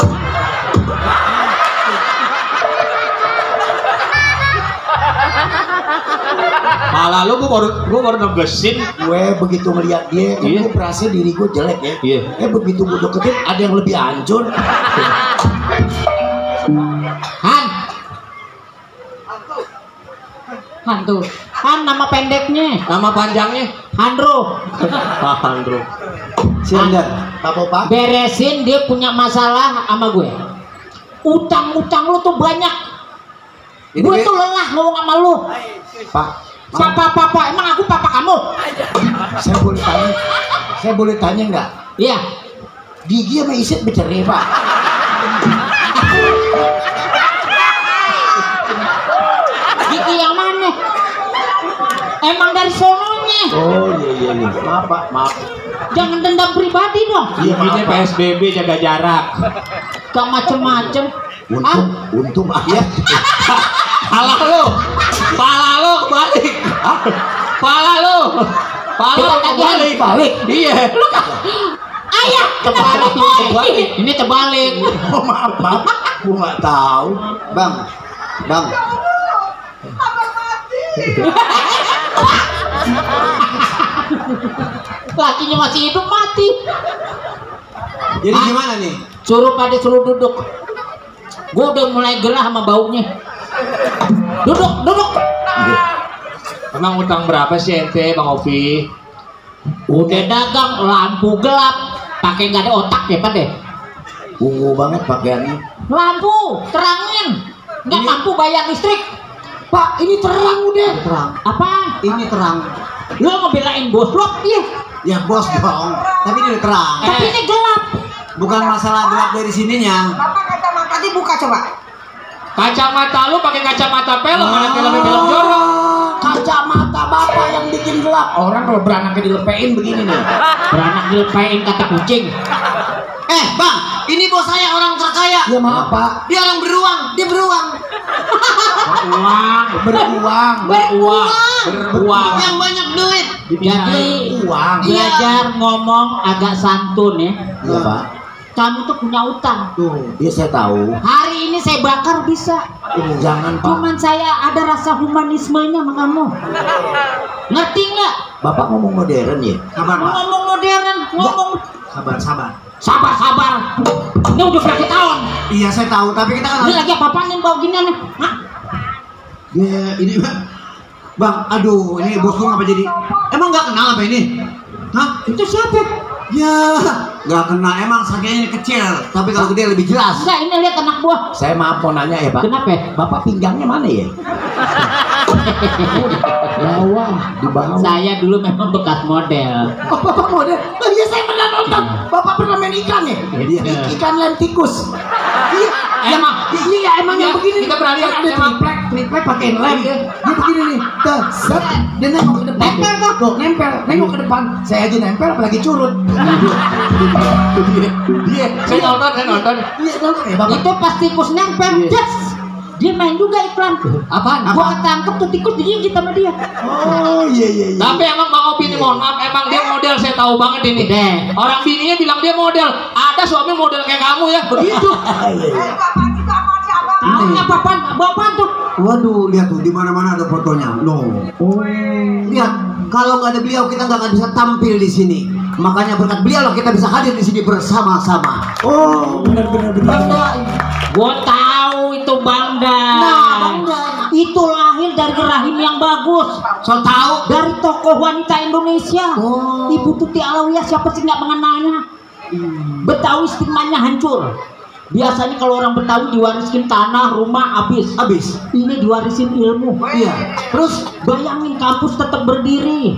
Malah lu gue baru negesin. Gue begitu ngeliat dia, kan Iya. gue berasa diri gue jelek ya. Iya. Begitu gue deketin, ada yang lebih hancur. Hantu. Han nama pendeknya. Nama panjangnya Handro. Andro. Silakan, Pak. Beresin dia punya masalah sama gue. Utang lu tuh banyak. Gue tuh lelah ngomong sama lu. Pak. Papa, emang aku papa kamu? Saya boleh tanya nggak? Iya. Gigi sama Isit bercerai, Pak. Gigi yang mana? Emang dari sononya. Oh iya. Maaf, Pak. Maaf. Jangan dendam pribadi dong. Giginya PSBB jaga jarak. Gak macem-macem. Untung ayah. Pala lu kebalik. Pala lu kebalik. Iya. Ayah, Kebalik. ini terbalik. Oh, maaf. Gue nggak tahu. Bang. Lakinya masih hidup mati. Jadi gimana nih? Suruh duduk. Gue udah mulai gerah sama baunya. Duduk. Emang utang berapa sih ente Bang Ovi? Udah dagang lampu gelap, pakai nggak ada otak ya Pak deh. Ungu banget pakaiannya. Lampu terangin, nggak mampu bayar listrik. Pak, ini terang udah. Terang. Apa? Ini terang. Lo ngebelain bos lo? Iya. Ya bos dong. Tapi ini udah terang. Tapi ini gelap. Bukan masalah gelap dari sininya. Bapak kacamata dibuka coba. Kacamata lu pakai kacamata film, ada film jorok. Kacamata bapak yang bikin gelap. Orang kalau beranaknya dilepein begini nih. Beranak dilepain kata kucing. Bang, ini bos saya orang terkaya. Ya maaf, Pak. Dia orang beruang. Dia beruang. Beruang. Yang banyak duit. Jadi Uang. belajar ngomong agak santun ya. Iya, Pak. Kamu tuh punya utang. Iya, saya tahu. Hari ini saya bakar bisa. Jangan, Pak. Cuman saya ada rasa humanismenya sama kamu. Ngerti nggak? Bapak ngomong modern ya? Sabar, Pak. Ngomong modern, ngomong Sabar. sabar. Ini udah berapa tahun? Iya, saya tahu, tapi kita kan Ini lagi apa-apaan nih bau gini nih? Hah? ya ini Bang, aduh, ini bosku ngapa jadi? Emang nggak kenal apa ini? Hah? Itu siapa? Ya, nggak kenal. Emang sakitnya ini kecil, tapi kalau gede lebih jelas. Enggak, ini lihat anak buah. Saya maaf mau nanya ya Pak. Kenapa? Bapak pinggangnya mana ya? Di bawah. Saya dulu memang bekas model. Oh, Bapak model. Oh iya saya pernah nonton. Bapak pernah main ikan ya? Ikan lem tikus. Iya, emang yang begini. Kita beralih ada triplek pakai lem. Dia begini nih. Tuh, set. Dia nengok ke depan. Nempel tuh. Tuh, nempel. Nengok ke depan. Saya aja nempel apalagi curut. Dia. Saya nonton. Iya, nonton ya Bapak. Itu pas tikus nempel. Yes. Dia main juga iklan. Apaan? Gua ketangkep tuh tikus digigit sama dia. Oh iya. Tapi emang Bang Opi ini mohon maaf, emang dia model, saya tahu banget ini. Orang bininya bilang dia model. Ada suami model kayak kamu ya, begitu. Tahunya bapak tuh. Waduh, lihat tuh di mana-mana ada fotonya. No. Lihat, kalau nggak ada beliau kita nggak akan bisa tampil di sini. Makanya berkat beliau lah kita bisa hadir di sini bersama-sama. Oh, benar. Gua tahu itu Bangda. Itu lahir dari rahim yang bagus. So tahu Dari tokoh wanita Indonesia. Ibu Tuti Alawiyah, siapa sih nggak mengenalnya? Betawi stigmanya hancur. Biasanya kalau orang Betawi diwariskan tanah, rumah, habis. Ini diwarisin ilmu. Iya. Terus bayangin kampus tetap berdiri.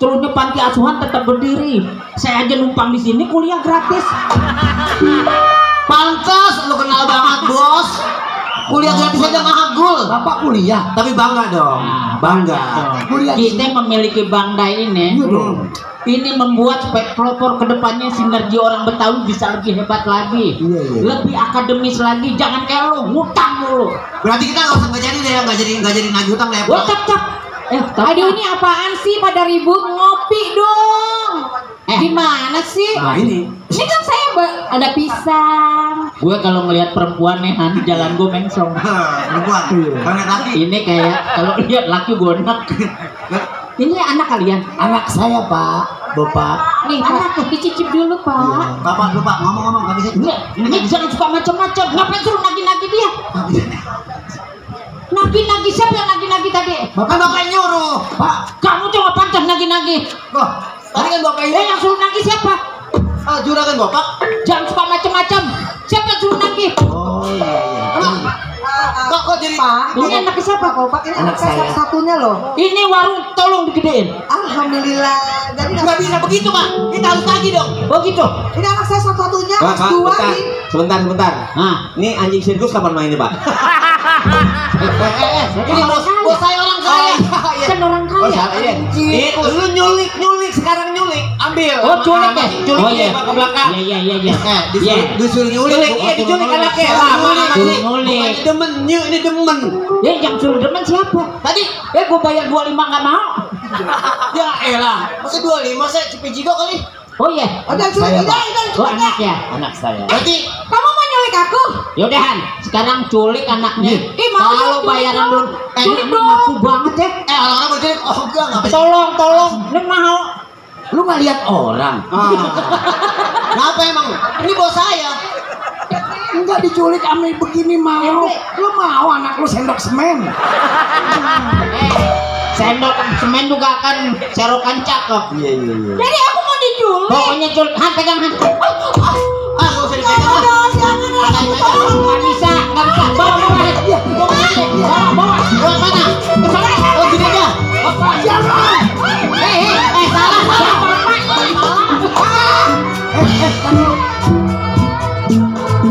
Terusnya panti asuhan tetap berdiri. Saya aja numpang di sini kuliah gratis. Pantas lu kenal banget bos. Kuliah gratis aja ngagul. Bapak kuliah. Tapi bangga dong. Bangga. Kuliah. Kita memiliki Bangda ini. Ini membuat supaya pelopor kedepannya sinergi orang Betawi bisa lebih hebat lagi, lebih akademis lagi. Jangan kayak lu ngutang mulu. Berarti kita nggak usah nggak jadi nagih utang ya. Cep. Aduh ini apaan sih pada ribut? Ngopi dong. Gimana sih? Nah ini kan saya ada pisang. Gue kalau ngelihat perempuan nih di jalan gue mengsong. perempuan. Banget laki. Ini kayak kalau lihat laki gue enak. Ini anak kalian? Anak saya Pak, Bapak. Nih anak dicicip dulu Pak. Bapak lupa ngomong-ngomong nggak bisa. Ini jangan suka macam-macam. Ngapain suruh nagi-nagi dia? Nagi-nagi siapa yang nagi-nagi tadi? Bapak nyuruh. Pak, Kamu cuma pantas nagi-nagi. Tadi kan bapak Yang suruh nagi siapa? juragan bapak. Jangan suka macam-macam. Siapa yang suruh nagi? oh iya. Kok jadi Pak, Ini anak siapa? Pak, ini anak saya satunya loh. Ini warung tolong digedein. Alhamdulillah. Jadi nggak bisa begitu pak? Kita harus lagi dong. Oh gitu. ini anak saya satu-satunya, Pak, dua nih. sebentar. Nah, Ini anjing sirkus kapan mainnya, Pak? Ini bos saya orang kaya. kan orang kaya. Lu nyulik sekarang nyulik. Ambil. Oh culik ya? Culik Oh iya. ke belakang. Iya. Disuruh nyulik. Iya, diculik anaknya. Nyulik. Ini demen. Ya yang suruh demen siapa? Tadi Gue bayar 25 nggak mau. ya elah. Masa 25 saya Cipijigo kali. Oh iya. Udah sudah Oh anak ya. Anak saya. Berarti Kamu mau nyulik aku? Yaudahan, sekarang culik anaknya. mau Kalau dong, bayaran culik belum, dong. culik nafsu banget ya. orang-orang berculik enggak ngapain. Tolong, lu mau? Lu nggak lihat orang? Kenapa emang? Ini bos saya. Enggak diculik ame begini mau. Lu mau anak lu sendok semen? Sendok semen juga akan serokan cakep. Iya. Jadi aku mau diculik. Pokoknya culik, pegang Han. Nggak usah dipegang. Nggak bisa. Bawa. Buat mana? Oh gini aja. Jangan. Salah.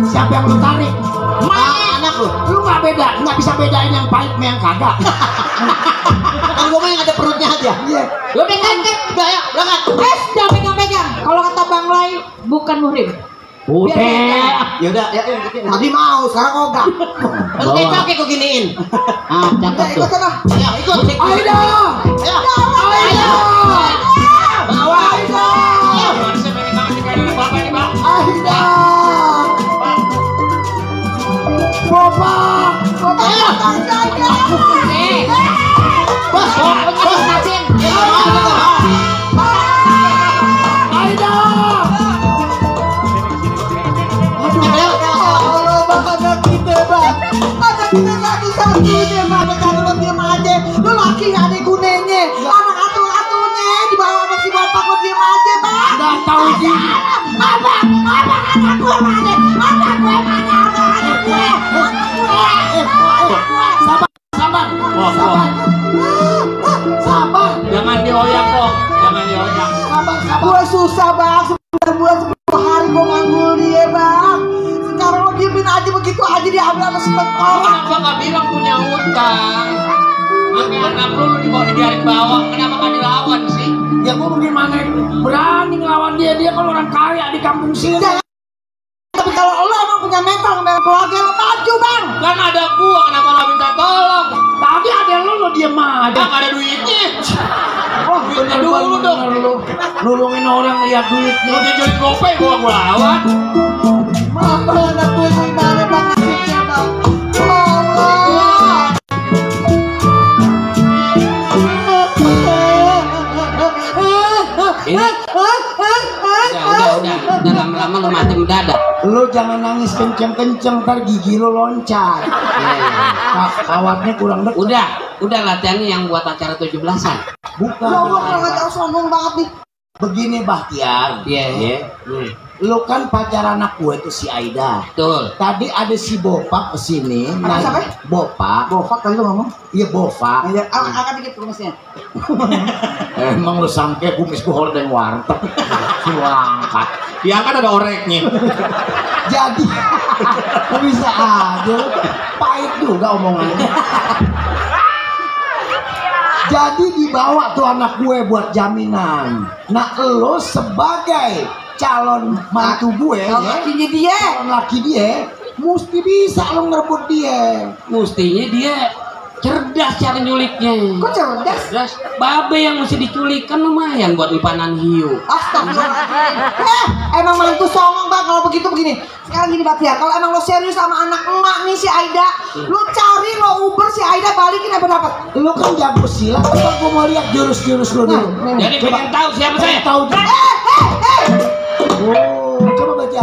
Siapa yang lu tarik? Anak lu. Lu nggak bisa bedain yang pahit sama yang kagak. Kan gua mah yang ada perutnya aja. Iya. Udah ngangkat. Udah ya, berangkat. Jangan pegang-pegang. Kalau kata Bang Lai, bukan muhrim. Udah. Ya udah, ya. Tadi mau, sekarang ogah. Oke, pakai kok giniin. Ah, cakep tuh. Ikut sana. Ya, ikut. Ayo. Ayo. Bawa. Aida. Bapak. Bos, pokoknya nggak ada gunanya. Anak atuh-atuhnya dibawa sama si bapak lo diem aja bang. Nggak tahu sih. Abang, anak gue mana? Anak gue mana? Anak gue. Sabar. Jangan dioyak kok, jangan dioyak. Sabar. Gue susah bang, 9 bulan 10 hari gue nganggur dia bang. Sekarang lo diemin aja begitu aja diambil sama setengah. Kenapa nggak bilang punya utang? Makanya anak lu dibawa dibiarin bawa, kenapa nggak dilawan sih? Ya gua bagaimana berani ngelawan dia kalau orang kaya di kampung sini. Tapi kalau lo emang punya mental ngebela keluarga lo maju bang. Kan ada gua, kenapa lo minta tolong? Tadi ada lo diem aja. Nggak ada duitnya. Oh, Duitnya dulu dong. Nulungin orang lihat duitnya. Lo dijualin gopay gua lawan. Apa anak gue gimana bang nasibnya bang? Allah. Ini udah lama-lama lo mati mendadak. Lo jangan nangis kenceng-kenceng, ntar gigi lo loncat. Kawatnya kurang dekat. Udah latihannya yang buat acara 17-an. Bukan. Lo nggak tahu sombong banget nih. Begini Bahtiar. Iya. Lo kan pacar anak gue itu si Aida. Betul. Tadi ada si Bopak kesini. Anak siapa? Bopak. Bofak kali lo ngomong. Iya Bopak. Angkat dikit kumisnya. Emang lo sangke kumis gue hordeng warteg. Lo angkat. Diangkat ada oreknya. Jadi bisa aja. Pahit juga omongannya. Jadi dibawa tuh anak gue buat jaminan. Nah lo sebagai calon mantu gue, lakinya dia, calon laki dia, mesti bisa lo ngerebut dia. Mestinya dia cerdas cara nyuliknya. Kok cerdas? Babe yang mesti diculik kan lumayan buat lipanan hiu. Astagfirullah. Emang mantu songong bang kalau begitu begini. Sekarang gini Bahtiar, kalau emang lo serius sama anak emak nih si Aida, lo cari lo uber si Aida balikin apa dapat? Lo kan jago silat, coba gue mau lihat jurus-jurus lo dulu. Jadi pengen tahu siapa saya? Tahu. Oh, coba baca.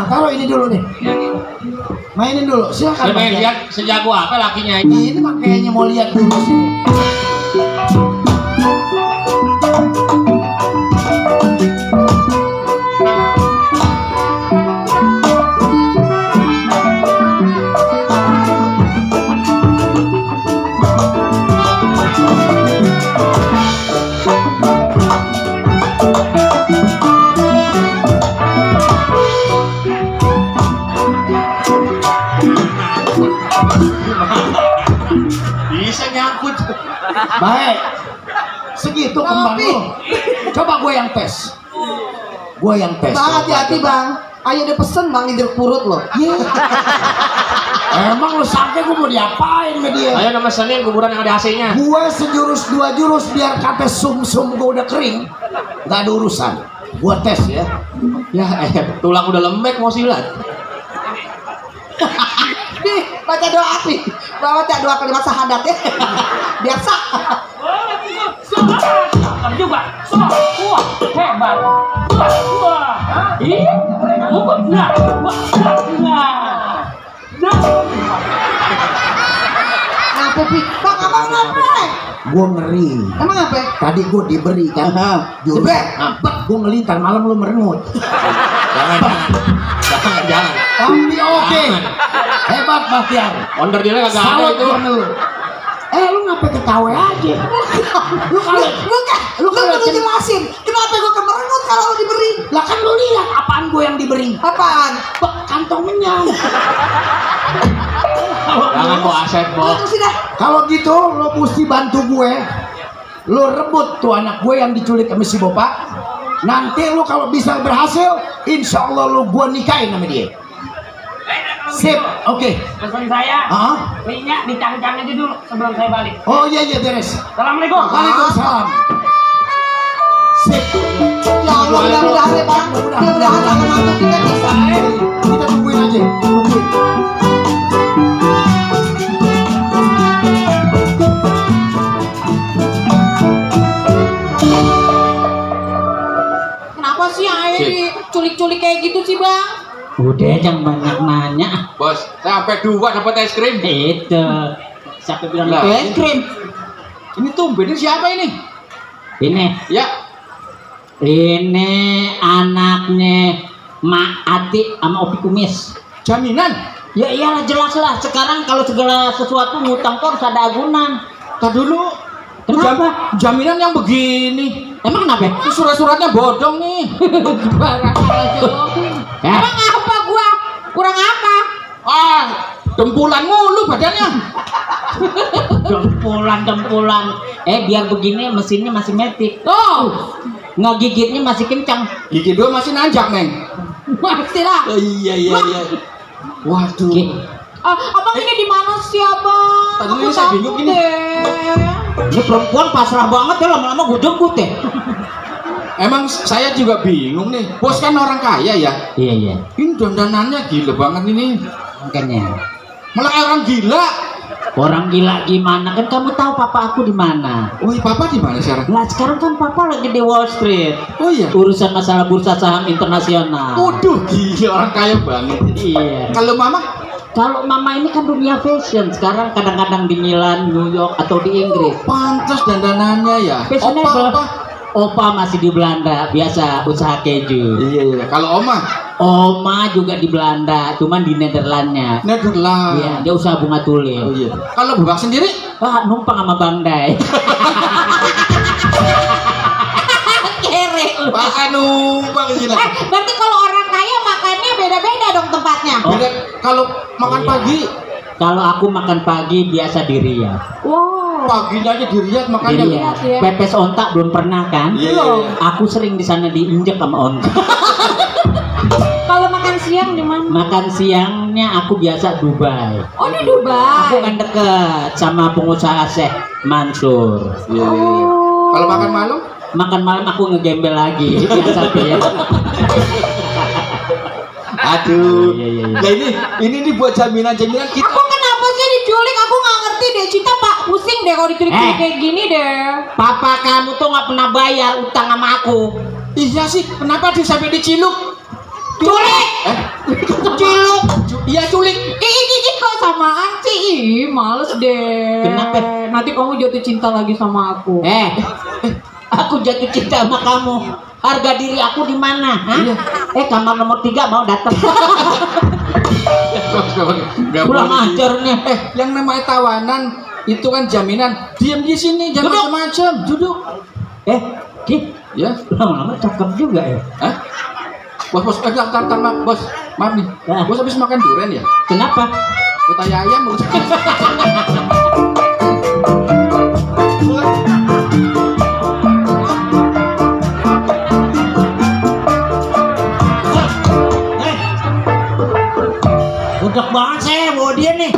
Taruh ini dulu nih. Mainin dulu, silakan. Saya pengen lihat sejago apa lakinya ini. Ini makanya mau lihat dulu sini. Bisa nyangkut. Baik. Segitu kembang lo. Coba gue yang tes. Bang hati-hati bang. Ayo ada pesen bang di perut lo. Emang lo sampai gue mau diapain sama dia? Ayo nama Senin kuburan yang ada AC-nya. Gue sejurus 2 jurus biar kata sum-sum gue udah kering. Gak ada urusan. Gue tes ya. Tulang udah lembek mau silat. Nih, baca doa nih. Baca doa kalimat syahadat ya. Biar sah. Juga. Wah, hebat. Wah. Ih, mukul enggak. Ngapain Pi? Bang, abang ngapain? Gue ngeri. Emang ngapain? Tadi gue diberi kan. Jurus ngambek. Gue ngelintar malam lo merengut. Jangan. Tapi oke. Hebat Bahtiar. Onder dia kagak ada Salut itu. gua lu. Lu ngapa ketawa aja? Lu kudu jelasin. Kenapa gue kemerengut kalau diberi? Lah kan lu lihat apaan gue yang diberi? Apaan? Kantong menyang. Jangan kok aset, Bo. Kalau gitu lo mesti bantu gue. Lo rebut tuh anak gue yang diculik sama si Bopak. Nanti lo kalau bisa berhasil, insya Allah lo gue nikahin sama dia. Sip, oke. Pesan saya, minyak dicang-cang aja dulu sebelum saya balik. Oh iya beres. Assalamualaikum. Waalaikumsalam. Sip. Ya Allah, mudah-mudahan ya Bang. Mudah-mudahan tangan mantu kita bisa. Kita tungguin aja. Tungguin. Kenapa sih air diculik-culik kayak gitu sih Bang? Udah jangan banyak nanya. Bos, sampai 2 dapat es krim. Itu. Siapa bilang Lah. itu es krim? Ini tumben, ini siapa ini? Ini Ya. ini anaknya Mak Ati sama Opi Kumis. Jaminan? Ya iyalah jelas lah. Sekarang kalau segala sesuatu ngutang tuh harus ada agunan. Tak dulu. Kenapa? Jaminan yang begini. Emang kenapa? Ini surat-suratnya bodong nih. Emang apa gua? Kurang apa? Ah, dempulan mulu badannya. Dempulan. Biar begini mesinnya masih metik. Tuh, Ngegigitnya masih kencang. Gigi dua masih nanjak, Neng. pasti lah. Oh, iya. Waduh. Abang ini di mana sih, Abang? Tadi ini saya bingung ini. Ini perempuan pasrah banget ya, lama-lama gue jemput deh. Emang saya juga bingung nih. Bos kan orang kaya ya. Iya. Ini dandanannya gila banget ini. Makanya. Malah kayak orang gila. Orang gila gimana? Kan kamu tahu papa aku di mana? Oh, papa di mana sekarang? Lah sekarang kan papa lagi di Wall Street. Oh iya. Urusan masalah bursa saham internasional. Waduh, gila orang kaya banget. Iya. Kalau mama? Kalau mama ini kan dunia fashion. Sekarang kadang-kadang di Milan, New York atau di Inggris. Pantas dandanannya ya. Fashionable. Opa masih di Belanda, biasa usaha keju. Iya. Kalau oma? Oma juga di Belanda, cuman di Nederlandnya. Nederland. Iya, dia usaha bunga tulip. Oh iya. Kalau Babak sendiri? Numpang sama Bang Dai. Kere. Masa numpang gila. Berarti kalau orang kaya makannya beda-beda dong tempatnya. Beda kalau makan Iya. pagi. Kalau aku makan pagi biasa di Riyadh. Wow. Paginya aja di Riyadh makannya. Di Riyadh. ya. Pepes ontak belum pernah kan? Iya. Aku sering di sana diinjek sama ontak. Kalau makan siang di mana? Makan siangnya aku biasa Dubai. Oh, di Dubai. Aku kan deket sama pengusaha Syekh Mansur. Iya. Kalau makan malam? Makan malam aku ngegembel lagi biasa ya. Aduh. Iya. Nah ini buat jaminan kita. Aku kenapa sih diculik? Aku nggak ngerti deh. Cinta Pak pusing deh kalau diculik kayak gini deh. Papa kamu tuh nggak pernah bayar utang sama aku. Iya sih, kenapa dia sampai diciluk? Culik. Ciluk. Iya culik. Ini kok samaan sih? Ih, males deh. Kenapa? Nanti kamu jatuh cinta lagi sama aku. Aku jatuh cinta sama kamu. Harga diri aku di mana? Kamar nomor 3 mau datang. Pulang ajar nih. Yang namanya tawanan itu kan jaminan. Diam di sini, jangan macam-macam. Duduk. Ki, Ya. lama-lama cakep juga ya. Hah? Bos, bos, maaf nih. Bos habis makan durian ya? Kenapa? Kutai ayam. Udah banget saya bawa dia nih.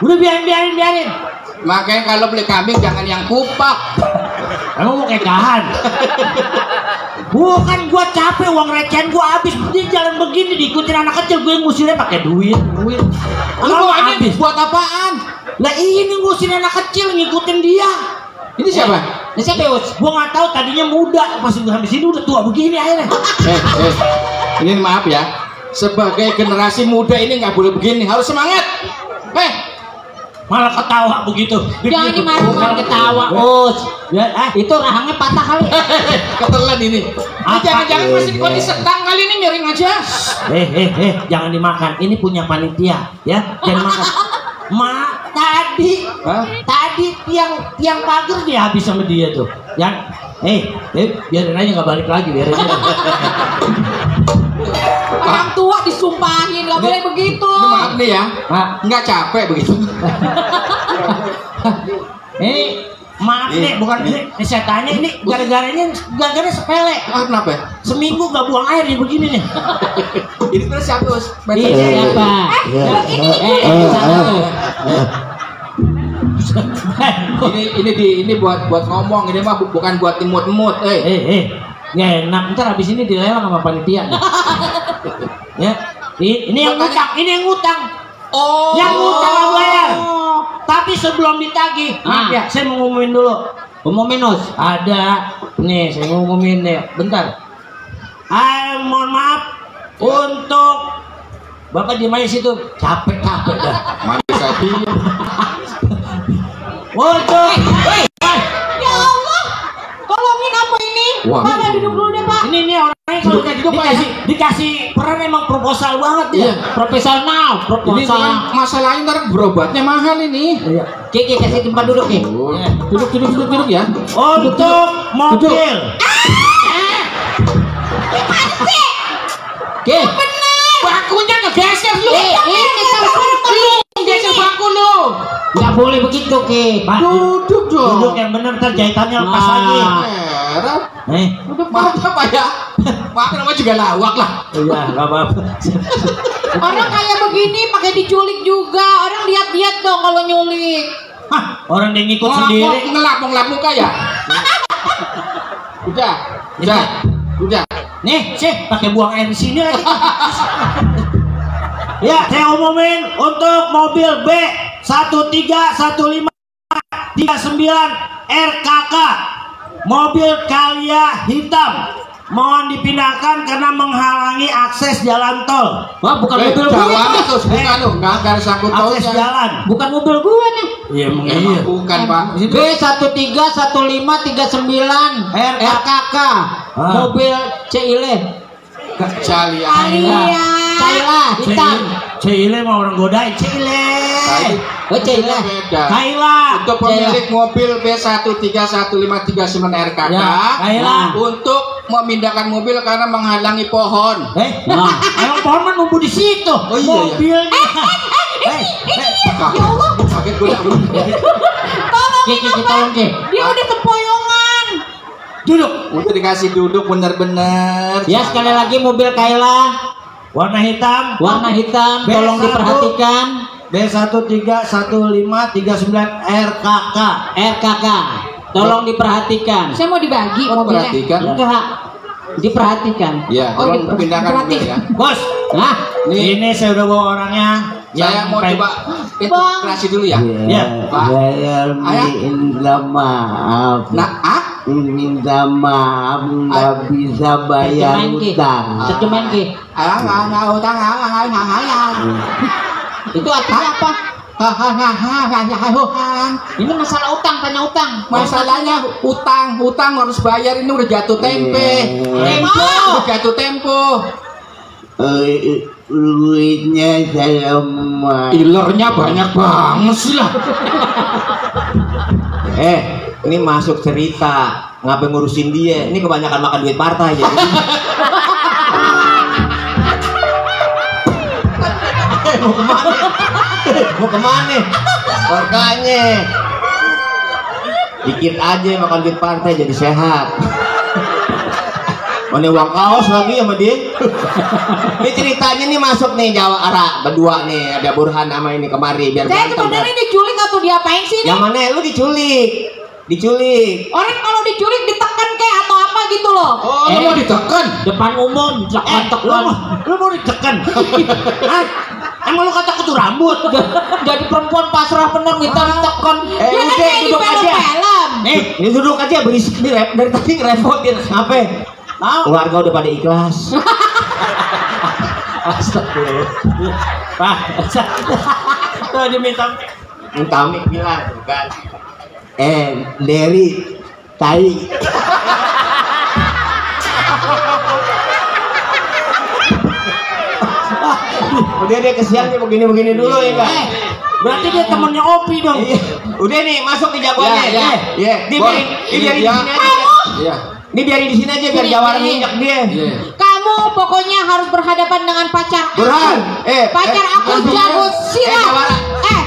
Udah biarin. Makanya kalau beli kambing jangan yang kupak. Emang mau kekahan? Bukan gua capek, uang recehan gua habis. Dia jalan begini diikutin anak kecil, gue ngusirnya pakai duit. Lu Kalau ini buat apaan? Lah ini ngusir anak kecil ngikutin dia. Ini siapa? Ini siapa ya? Gua nggak tahu, tadinya muda, pas udah habis ini udah tua begini akhirnya. Ini maaf ya. Sebagai generasi muda ini nggak boleh begini, harus semangat. Malah ketawa begitu. Jangan dimarahin. Bukan ketawa, Us. Ya, itu rahangnya patah kali. Ketelan ini. Jangan-jangan masih di kondisi setang kali ini, miring aja. Jangan dimakan. Ini punya panitia, ya. Jangan makan. Mak, tadi tiang pagar dia habis sama dia tuh. Yang biarin aja nggak balik lagi, biarin aja. Orang tua disumpahin, nggak boleh begitu. Ini maaf nih ya, nggak capek begitu. Maaf nih, bukan ini saya tanya, ini gara-gara sepele. Kenapa? Seminggu nggak buang air nih begini nih. Ini terus siapa, Us? Siapa? Ini buat ngomong, ini mah bukan buat imut-imut. Nggak enak, ntar habis ini dilelang sama panitia. Ya, ini yang ngutang. Oh, yang ngutang nggak bayar. Tapi sebelum ditagih, maaf ya, saya mau ngumumin dulu. Umumin, Us. Ada, nih saya ngumumin nih. Bentar. Mohon maaf untuk Bapak di mana situ? Capek dah. Mati sapi. Untuk ya Allah, tolongin apa ini? Pak duduk dulu deh Pak. Ini orangnya kalau udah duduk dikasih peran emang proposal banget ya. Profesional, Ini kan masalahnya ntar berobatnya mahal ini. Kiki kasih tempat duduk nih. Duduk ya. Untuk mobil. Oke. Bakunya ngegeser lu. Geser baku lu. Nggak boleh begitu, Ki. Duduk dong. Duduk yang benar, ntar jahitannya lepas lagi. Duduk apa ya? Pak namanya juga lawak lah. Iya, nggak apa-apa. Orang kayak begini pakai diculik juga. Orang lihat-lihat dong kalau nyulik. Hah, orang dia ngikut sendiri. Ngelap muka ya. Udah. Nih, sih pakai buang air di sini lagi. Ya, saya umumin untuk mobil B131539 RKK, mobil Kalia hitam, mohon dipindahkan karena menghalangi akses jalan tol. Wah, bukan mobil gue. Bukan ada sangkut Akses jalan. Bukan mobil gue nih. Iya, bukan Pak. B1339 RKK, mobil Cile. Caila hitam. Cile mau orang godain Cile. Cile. Kaila. Untuk pemilik mobil B131539 RKK untuk memindahkan mobil karena menghalangi pohon. Emang pohon kan numbuh di situ. Mobilnya. Ya Allah. Sakit gue. Tolong dia udah tempoyongan. Duduk. Udah dikasih duduk bener-bener. Ya, sekali lagi mobil Kaila Warna hitam. Tolong diperhatikan. B131539 RKK. Tolong diperhatikan. Saya mau dibagi mobilnya. Enggak. Diperhatikan. Ya, tolong pindahkan mobil ya. Bos. Nah, ini saya udah bawa orangnya. Saya mau coba integrasi dulu ya. Ya. Pak. Saya minta maaf. Minta maaf nggak bisa bayar utang. Secuman Ki. Itu artinya apa? Ini masalah utang, tanya utang. Masalahnya utang harus bayar, ini udah jatuh tempe. Udah jatuh tempo. Duitnya saya mah. Ilernya banyak banget sih lah. Ini masuk cerita. Ngapain ngurusin dia? Ini kebanyakan makan duit partai jadi. Mau kemana? Makanya dikit aja makan duit partai jadi sehat. Mana uang kaos lagi sama dia. Ini ceritanya nih masuk nih Jawa Ara berdua nih, ada Burhan sama ini kemari biar Saya sebenarnya diculik atau diapain sih nih? Yang mana lu diculik? Orang kalau diculik ditekan kayak atau apa gitu loh. Lu mau ditekan? Depan umum, lu mau ditekan? Hah? Emang lu kata kutu rambut? Jadi perempuan pasrah bener minta ditekan. Udah duduk aja. Ini duduk aja berisik nih dari tadi ngerepotin. Ngapain? Keluarga udah pada ikhlas. Astagfirullah. Pak, tuh dia minta mik bilang bukan. Dari tai. Udah deh kesian nih begini dulu ya Kak. Berarti dia temennya Opi dong. Udah nih masuk ke jagoannya. Iya. Biarin di sini aja. Iya. Ini biarin di sini aja biar Jawara nginjak dia. Kamu pokoknya harus berhadapan dengan pacar. Burhan. Pacar aku jago silat.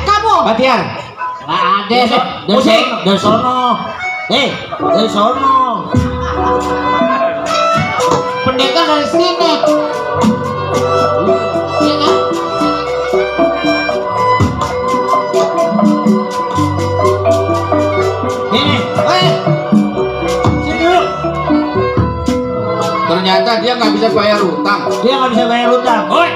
Kamu. Batiar. Nggak ada. Musik dari sono. Dari sono. Pendekar dari sini. Iya kan? Ini. Sini dulu. Ternyata dia nggak bisa bayar utang. Woi.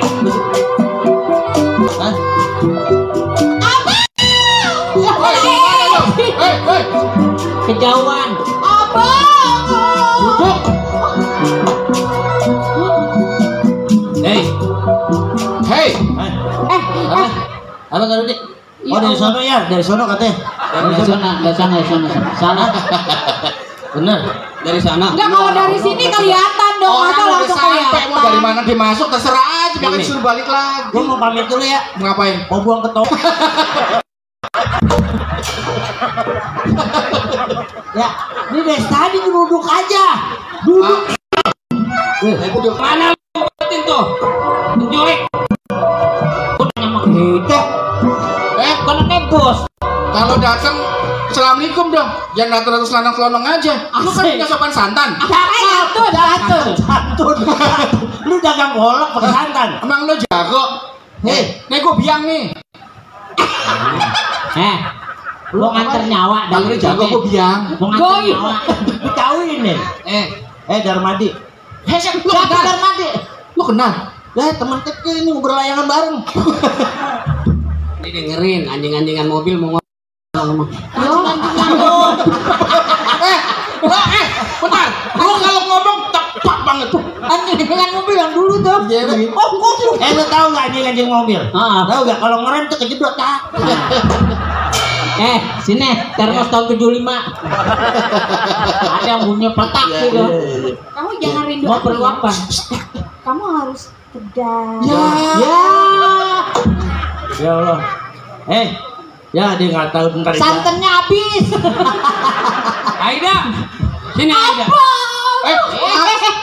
Kejauhan. Duduk. Hei. Apa kata dia? Oh dari sono ya, dari sono katanya. Sana. Bener, dari sana. Enggak, kalau dari sini kelihatan dong, masa langsung kelihatan. Mau dari mana dia masuk terserah aja, jangan disuruh balik lagi. Gue mau pamit dulu ya. Mau ngapain? Mau buang ketok. Ya, ini dari tadi duduk aja. Duduk. Mana lu ngomongin tuh? Penculik. Kita. Kan nebos. Kalau datang Assalamualaikum dong, jangan datang terus selonong aja. Lu kan punya sopan santan. Santun. Lu dagang golok pakai santan. Emang lu jago? Nih gue biang nih. Lu nganter nyawa Bang lu jago gue biang. Mau nganter nyawa. Tahu ini. Darmadi. Lu kenal? Darmadi. Lu kenal? Teman kecil ini berlayangan bareng. Ini dengerin anjing-anjingan mobil mau bentar, lu kalau ngomong tepat banget tuh. Anjing-anjingan mobil yang dulu tuh. Lu tahu nggak anjing-anjing mobil? Tahu nggak kalau ngerem tuh kejedot tak? Sini termos tahun 75. Ada yang bunyi petak gitu. Kamu jangan rindu. Mau perlu apa? Kamu harus tegas. Ya Allah. Ya dia nggak tahu tentang Santannya habis. Aida. Sini Aida.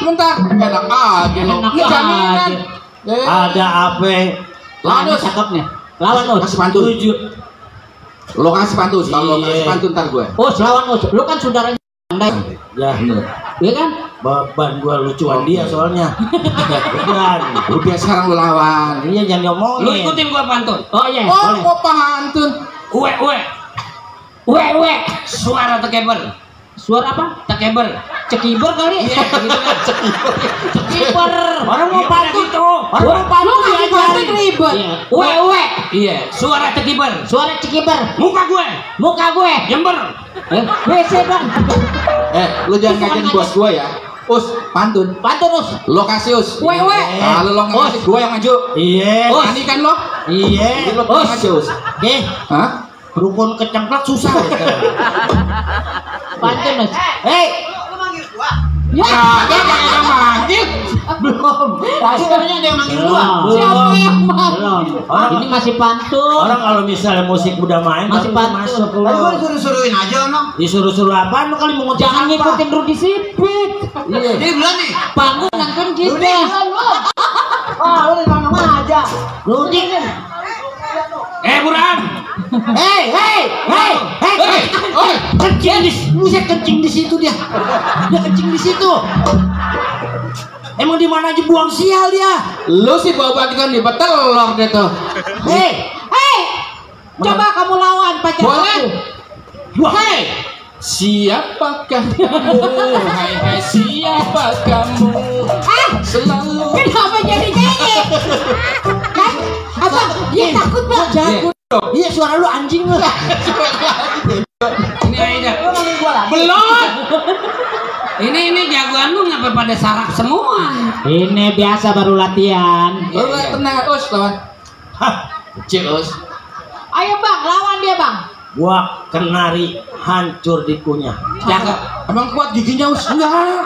Bentar, enak aja lo. Ini jaminan. Ada apa? Lawan cakep nih. Lawan lo. Kasih pantun. Lo kasih pantun. Kalau kasih pantun ntar gue. Lawan lo. Lo kan saudaranya. Ya, iya kan? Beban gua lucuan dia soalnya. Beban. Udah sekarang lu lawan. Iya jangan ngomongin. Lu ikutin gua pantun. Oh iya. Oh, mau pantun. Uwe. Suara tekeber. Suara apa? Tekeber. Cekiber kali. Iya, gitu kan. Cekiber. Orang mau pantun tuh. Orang mau pantun diajarin ribet. Uwe. Iya, suara tekiber. Suara cekiber. Muka gue. Jember. WC bang. Lu jangan ngajarin bos gue ya. Us, pantun. Us. Lo kasih us. Wewe. Kalau lo ngasih gue yang maju. Iya. Ani kan lo? Iya. Lo kasih us. Oke. Hah? Rukun kecemplak susah. Pantun us. Lu manggil gua. Ya, jangan manggil. Belum. Tadi katanya ada yang manggil gua. Siapa yang Belum. Ini masih pantun. Orang kalau misalnya musik udah main masih pantun. Masuk lu. Tadi gua disuruh-suruhin aja no. Disuruh-suruh apaan lu kali mau Jangan ngikutin Rudi Sipit. Iya. Dia bilang nih, panggung nonton kita. Lu di mana aja. Rudi. Burhan. Kencing di, buset kencing di situ dia. Dia kencing di situ. Emang di mana aja buang sial dia. Lu sih bawa bagian di betelor deh tuh. Coba kamu lawan pacar Boleh. aku. Siapakah kamu? Hai siapa kamu? Selalu. Kenapa jadi nyanyi? Apa? Dia takut bang. Jago. Iya suara lu anjing lu. Ini Aida. Belum. Ini jagoan lu ngapa pada sarap semua? Ini biasa baru latihan. Tenang, us lawan. Us. Ayo bang, lawan dia bang. Gua kenari hancur di kunyah. Cakep. Emang kuat giginya us? Enggak.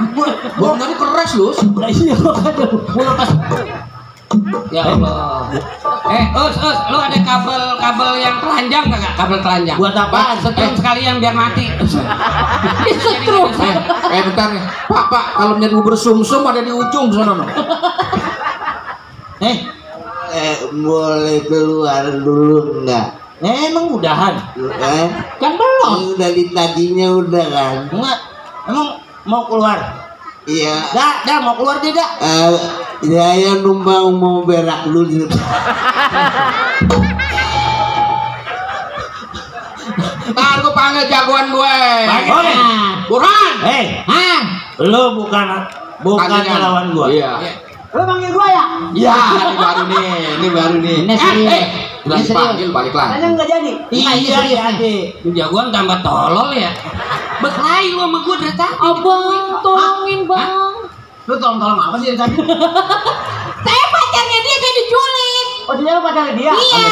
Gua kenari keras lu. Iya gua lepas. Ya Allah. Us, lu ada kabel yang telanjang kagak? Kabel telanjang. Buat apa? Setrum sekalian biar mati. Setrum. Bentar nih. Pak, kalau menjadi bubur sumsum ada di ujung sana. Boleh keluar dulu enggak? Emang udahan? Kan belum. Udah di tadinya udah kan? Enggak. Emang mau keluar? Iya. Dah mau keluar dia dah. Saya numpang mau berak dulu. Ntar gue panggil jagoan gue. Burhan. Lu bukan lawan gua. Iya. Lu manggil gua ya? Iya, ini baru nih. Udah dipanggil balik lagi. Tanya nggak jadi. Iya. Lu jagoan tambah tolol ya. Berkelahi lu sama gua dari tadi. Abang, tolongin bang. Lu tolong apa sih dari tadi? Saya pacarnya dia, saya diculik. Oh dia lu pacarnya dia? Iya.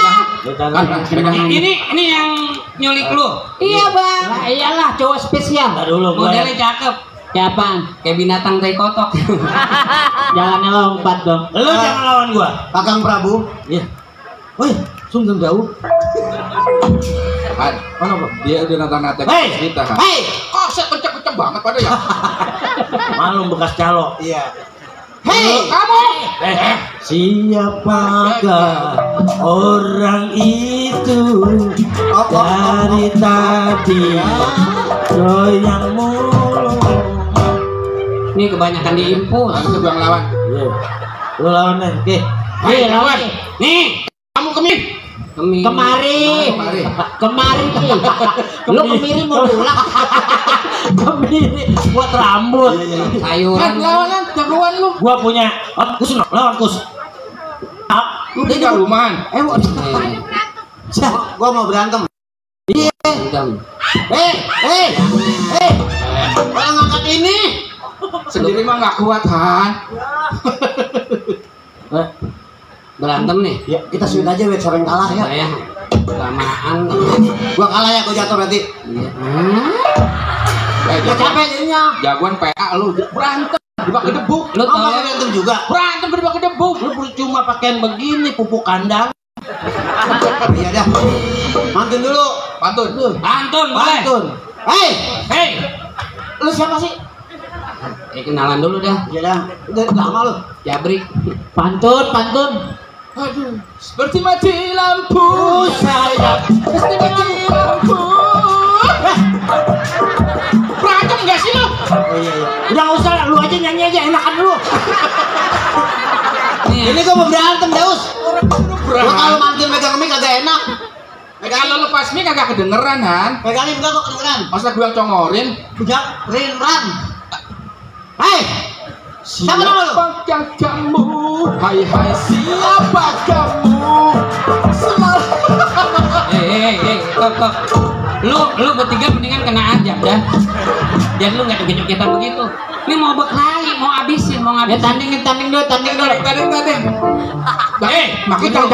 Ini yang nyulik lu. Iya bang. Lah iyalah cowok spesial. Dulu modelnya cakep. Siapaan? Kayak binatang tai kotok. Jalannya lompat dong. Lu jangan lawan gua. Kakang Prabu. Iya. Woi, sungguh jauh. Mana bro? Dia udah nata-nata kita kan. Hei, kok saya kenceng-kenceng banget pada ya? Malum bekas calo. Iya. Hei, kamu. Siapakah orang itu dari tadi goyang mulu? Ini kebanyakan diimpus. Aku bilang lawan. Lu lawan deh. Oke. Ayo lawan. Nih, kamu Kemari. Lu kemiri mau pulang. Kemiri buat rambut. Sayuran. Lawan jagoan lu. Gua punya. Kus lawan kus. Lu tinggal rumahan. Gua mau berantem. Iya. Kalau ngangkat ini Sendiri mah nggak kuat Han. Berantem nih. ya kita sudah aja wet sering kalah ya. Saya lamaan. Gua kalah ya, gua jatuh berarti. Ya capek jadinya. Jagoan PA lu berantem dibagi debu. Lu tahu berantem juga. Berantem dibagi debu. Lu cuma pakaian begini pupuk kandang. Iya dah. Mantun dulu. Pantun boleh. Hei. Lu siapa sih? Kenalan dulu dah. Ya dah. Udah lama lu. Jabrik. Pantun. Aduh, seperti mati lampu saya, seperti mati lampu. Berantem nggak sih lu? Iya. Udah nggak usah, lu aja nyanyi aja, enakan lu. Ini gua mau berantem, Daus. Gua kalau mantun megang mic agak enak. Kalau lepas mic agak kedengeran Han. Pegangin enggak kok kedengeran. Masa gua congorin. Udah, ran. Hei. Siapakah kamu? Hai siapa kamu? Kok. Lu bertiga mendingan kena ajab dah. Jangan lu nggak dikejut-kejutan begitu. Ini mau berkelahi, mau habisin. Tanding dulu. Tanding. Makanya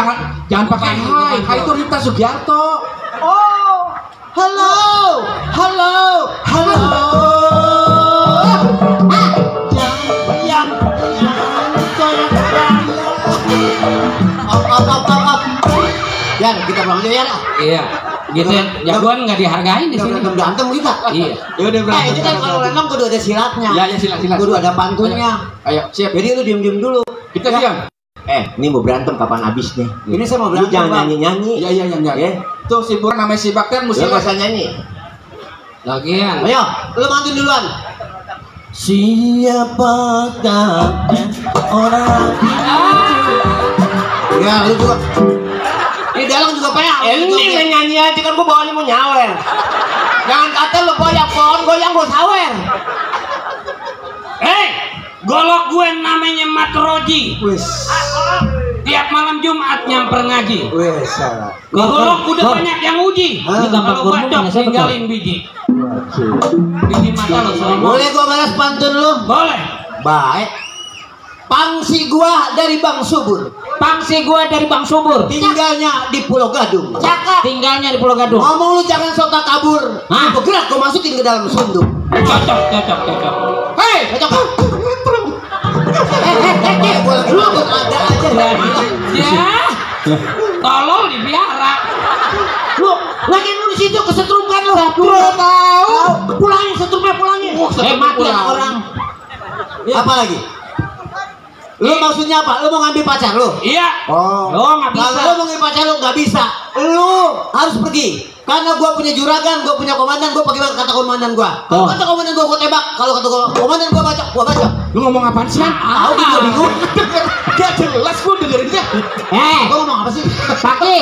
jangan pakai hai. Hai itu Rita Sugiarto. Oh. Halo. Ya, kita pulang aja ya. Iya. Gitu ya. Jagoan nggak dihargain di sini. Berantem kita. Iya. Ya udah berantem. Itu kan kalau lenong kudu ada silatnya. Ya silat. Kudu ada pantunnya. Ayo, siap. Jadi lu diem dulu. Kita diam. Ini mau berantem kapan habis nih? Ini saya mau berantem. Jangan nyanyi. Iya. Tuh si Bur namanya si Bakter mesti enggak usah nyanyi. Lagian. Ayo, lu mantun duluan. Siapakah orang ya, lu juga. Ini dalam juga PA. Ini nyanyi aja kan gua bawaannya mau nyawer. Jangan kata lu goyang gua sawer. Golok gue namanya Mat Roji. Wis. Tiap malam Jumat nyamper ngaji. Wis. Golok udah banyak yang uji. Ini gambar Kalau batok tinggalin biji. Biji mata lo semua. Boleh gua balas pantun lu? Boleh. Baik. Pangsi gua dari Bang Subur. Tinggalnya di Pulau Gadung. Cakep. Tinggalnya di Pulau Gadung. Ngomong lu jangan sok kabur. Lu bergerak gua masukin ke dalam sunduk. Cocok. Hei, Cocok. Gua lagi nonton ada aja. Ya. Tolong dipiara. Lu lagi lu di situ kesetrum kan lu? gua tahu. Pulangin setrumnya pulangin. Mati orang. Apa lagi? Lu maksudnya apa? Lu mau ngambil pacar lu? Iya. Oh. Lo nggak bisa. Kalau lu mau ngambil pacar lu nggak bisa. Lu harus pergi. Karena gua punya juragan, gua punya komandan, gua pakai kata komandan gua. Kalau kata komandan gua tembak. Kalau kata komandan gua baca. Lu ngomong apaan sih? Tahu gua bingung. Gak jelas gua dengerin dia. Gua ngomong apa sih? Paki.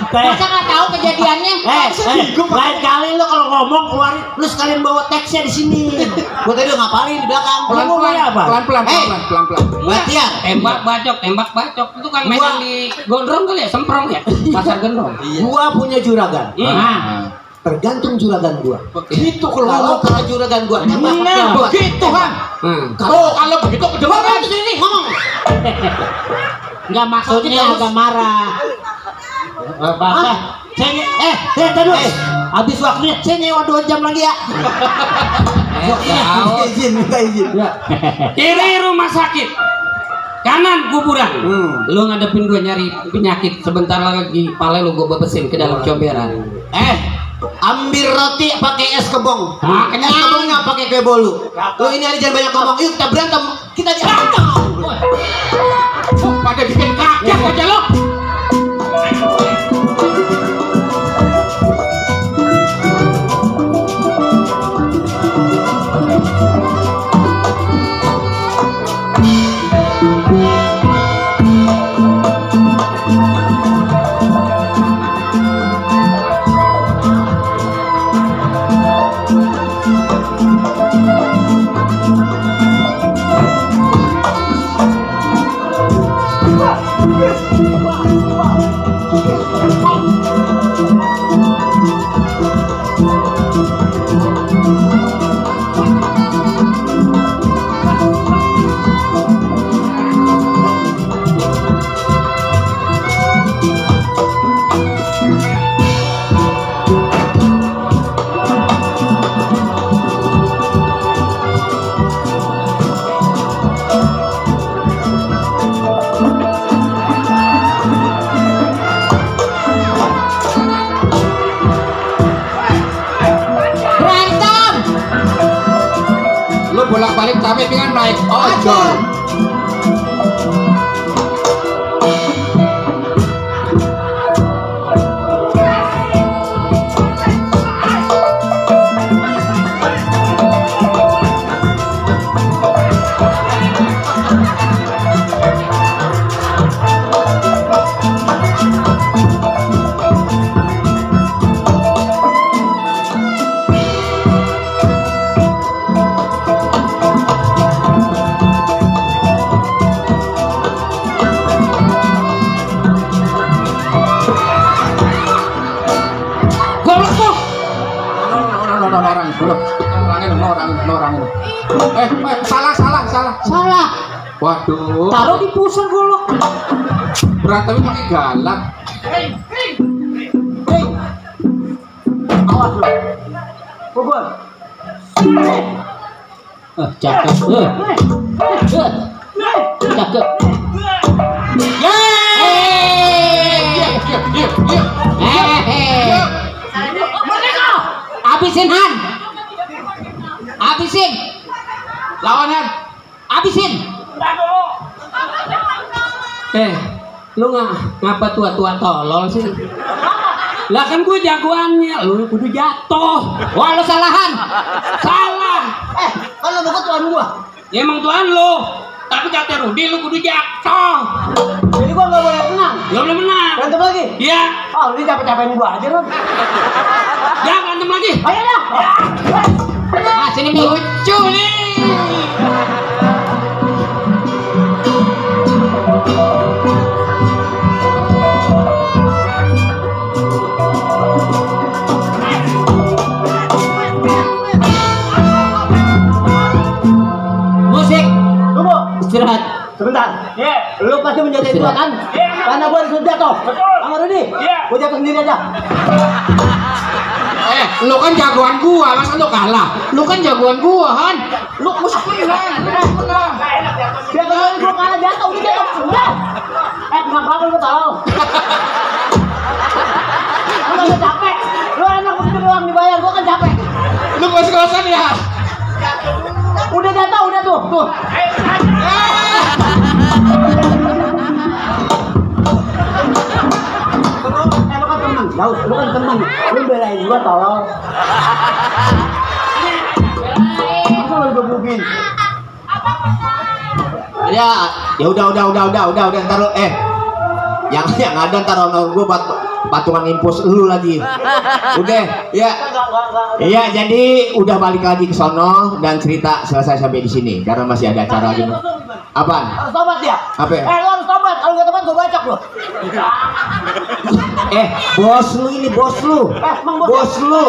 Masa nggak tahu kejadiannya? Lain kali lu kalau ngomong keluarin, lu sekalian bawa teksnya di sini. Gua tadi udah ngapalin di belakang. Pelan-pelan. Latihan. Tembak bacok. Itu kan mainan di gondrong kali ya, semprong ya. Pasar gendong. Gua punya juragan. Tergantung juragan gua. Begitu Kalau kata juragan gua, begitu Han. Kalau begitu kedengeran di sini ngomong. Nggak maksudnya agak marah. Habis waktunya saya nyewa 2 jam lagi ya. Minta izin. Kiri rumah sakit, kanan kuburan. Lu ngadepin gue nyari penyakit, sebentar lagi pale lu gue bebesin ke dalam comberan. Ambil roti pakai es kebong. Kenyang. Es kebongnya pakai kue bolu. Lu ini ada jangan banyak ngomong. Yuk kita berantem. Kita berantem. Pada bikin kaget aja lo. Bolak-balik tapi dengan naik ojol. Salah. Waduh. Taruh di pusar golok. Berantemnya pakai galak. Awas lo. Pukul. Cakep. Cakep. Habisin Han. Habisin. Lawan Han. Habisin. Lu ngapa tua-tua tolol sih? Lah kan gue jagoannya, lu kudu jatuh. Wah, lu salahan. Salah. Kan lu bukan tuan gua. Ya emang tuan lu. Tapi kata Rudi lu kudu jatuh. Jadi gua nggak boleh menang. Gak boleh menang. Berantem lagi? Iya. Oh, ini capek-capekin gua aja lu. Ya berantem lagi. Ayo dah. Nah, sini lucu nih. Musik. Tunggu. Istirahat. Sebentar. Lu pasti menjadi dua kan? Karena gua disuruh jatuh. Sama Rudi. Gua jatuh sendiri aja. Lu kan jagoan gua, masa lu kalah? Lu kan jagoan gua, Han. Lu mesti Han. Biar kalau gua kalah jatuh, udah jatuh. Udah. Kenapa lu tahu? Lu udah capek. Lu anak begitu doang dibayar, gua kan capek. Lu kos-kosan ya? Udah jatuh, udah tuh. Tuh. Lu kan temen. Lu kan temen. Lu belain gua tolong. Masa lu gebukin? Ya udah ntar lu yang ada ntar honor gue patungan impus lu lagi. Udah ya. Iya, jadi udah balik lagi ke sono dan cerita selesai sampai di sini karena masih ada acara lagi. Apaan? Harus tobat ya? Apa? Lu harus tobat. Kalau nggak tobat gue bacok lu. Bos lu ini bos lu. Bos lu.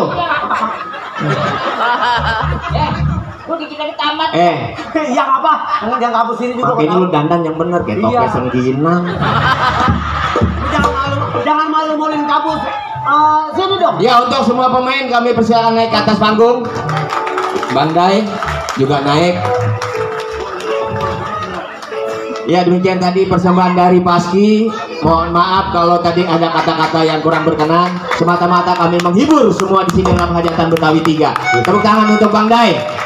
Lu dikit lagi tamat. Yang apa? Yang kabur sini juga. Makanya lu dandan yang bener kayak toples yang ginang. Jangan malu Ya, untuk semua pemain kami persilakan naik ke atas panggung. Bandai juga naik. Ya, demikian tadi persembahan dari Paski. Mohon maaf kalau tadi ada kata-kata yang kurang berkenan. Semata-mata kami menghibur semua di sini dalam hajatan Betawi 3. Tepuk tangan untuk Bang Dai.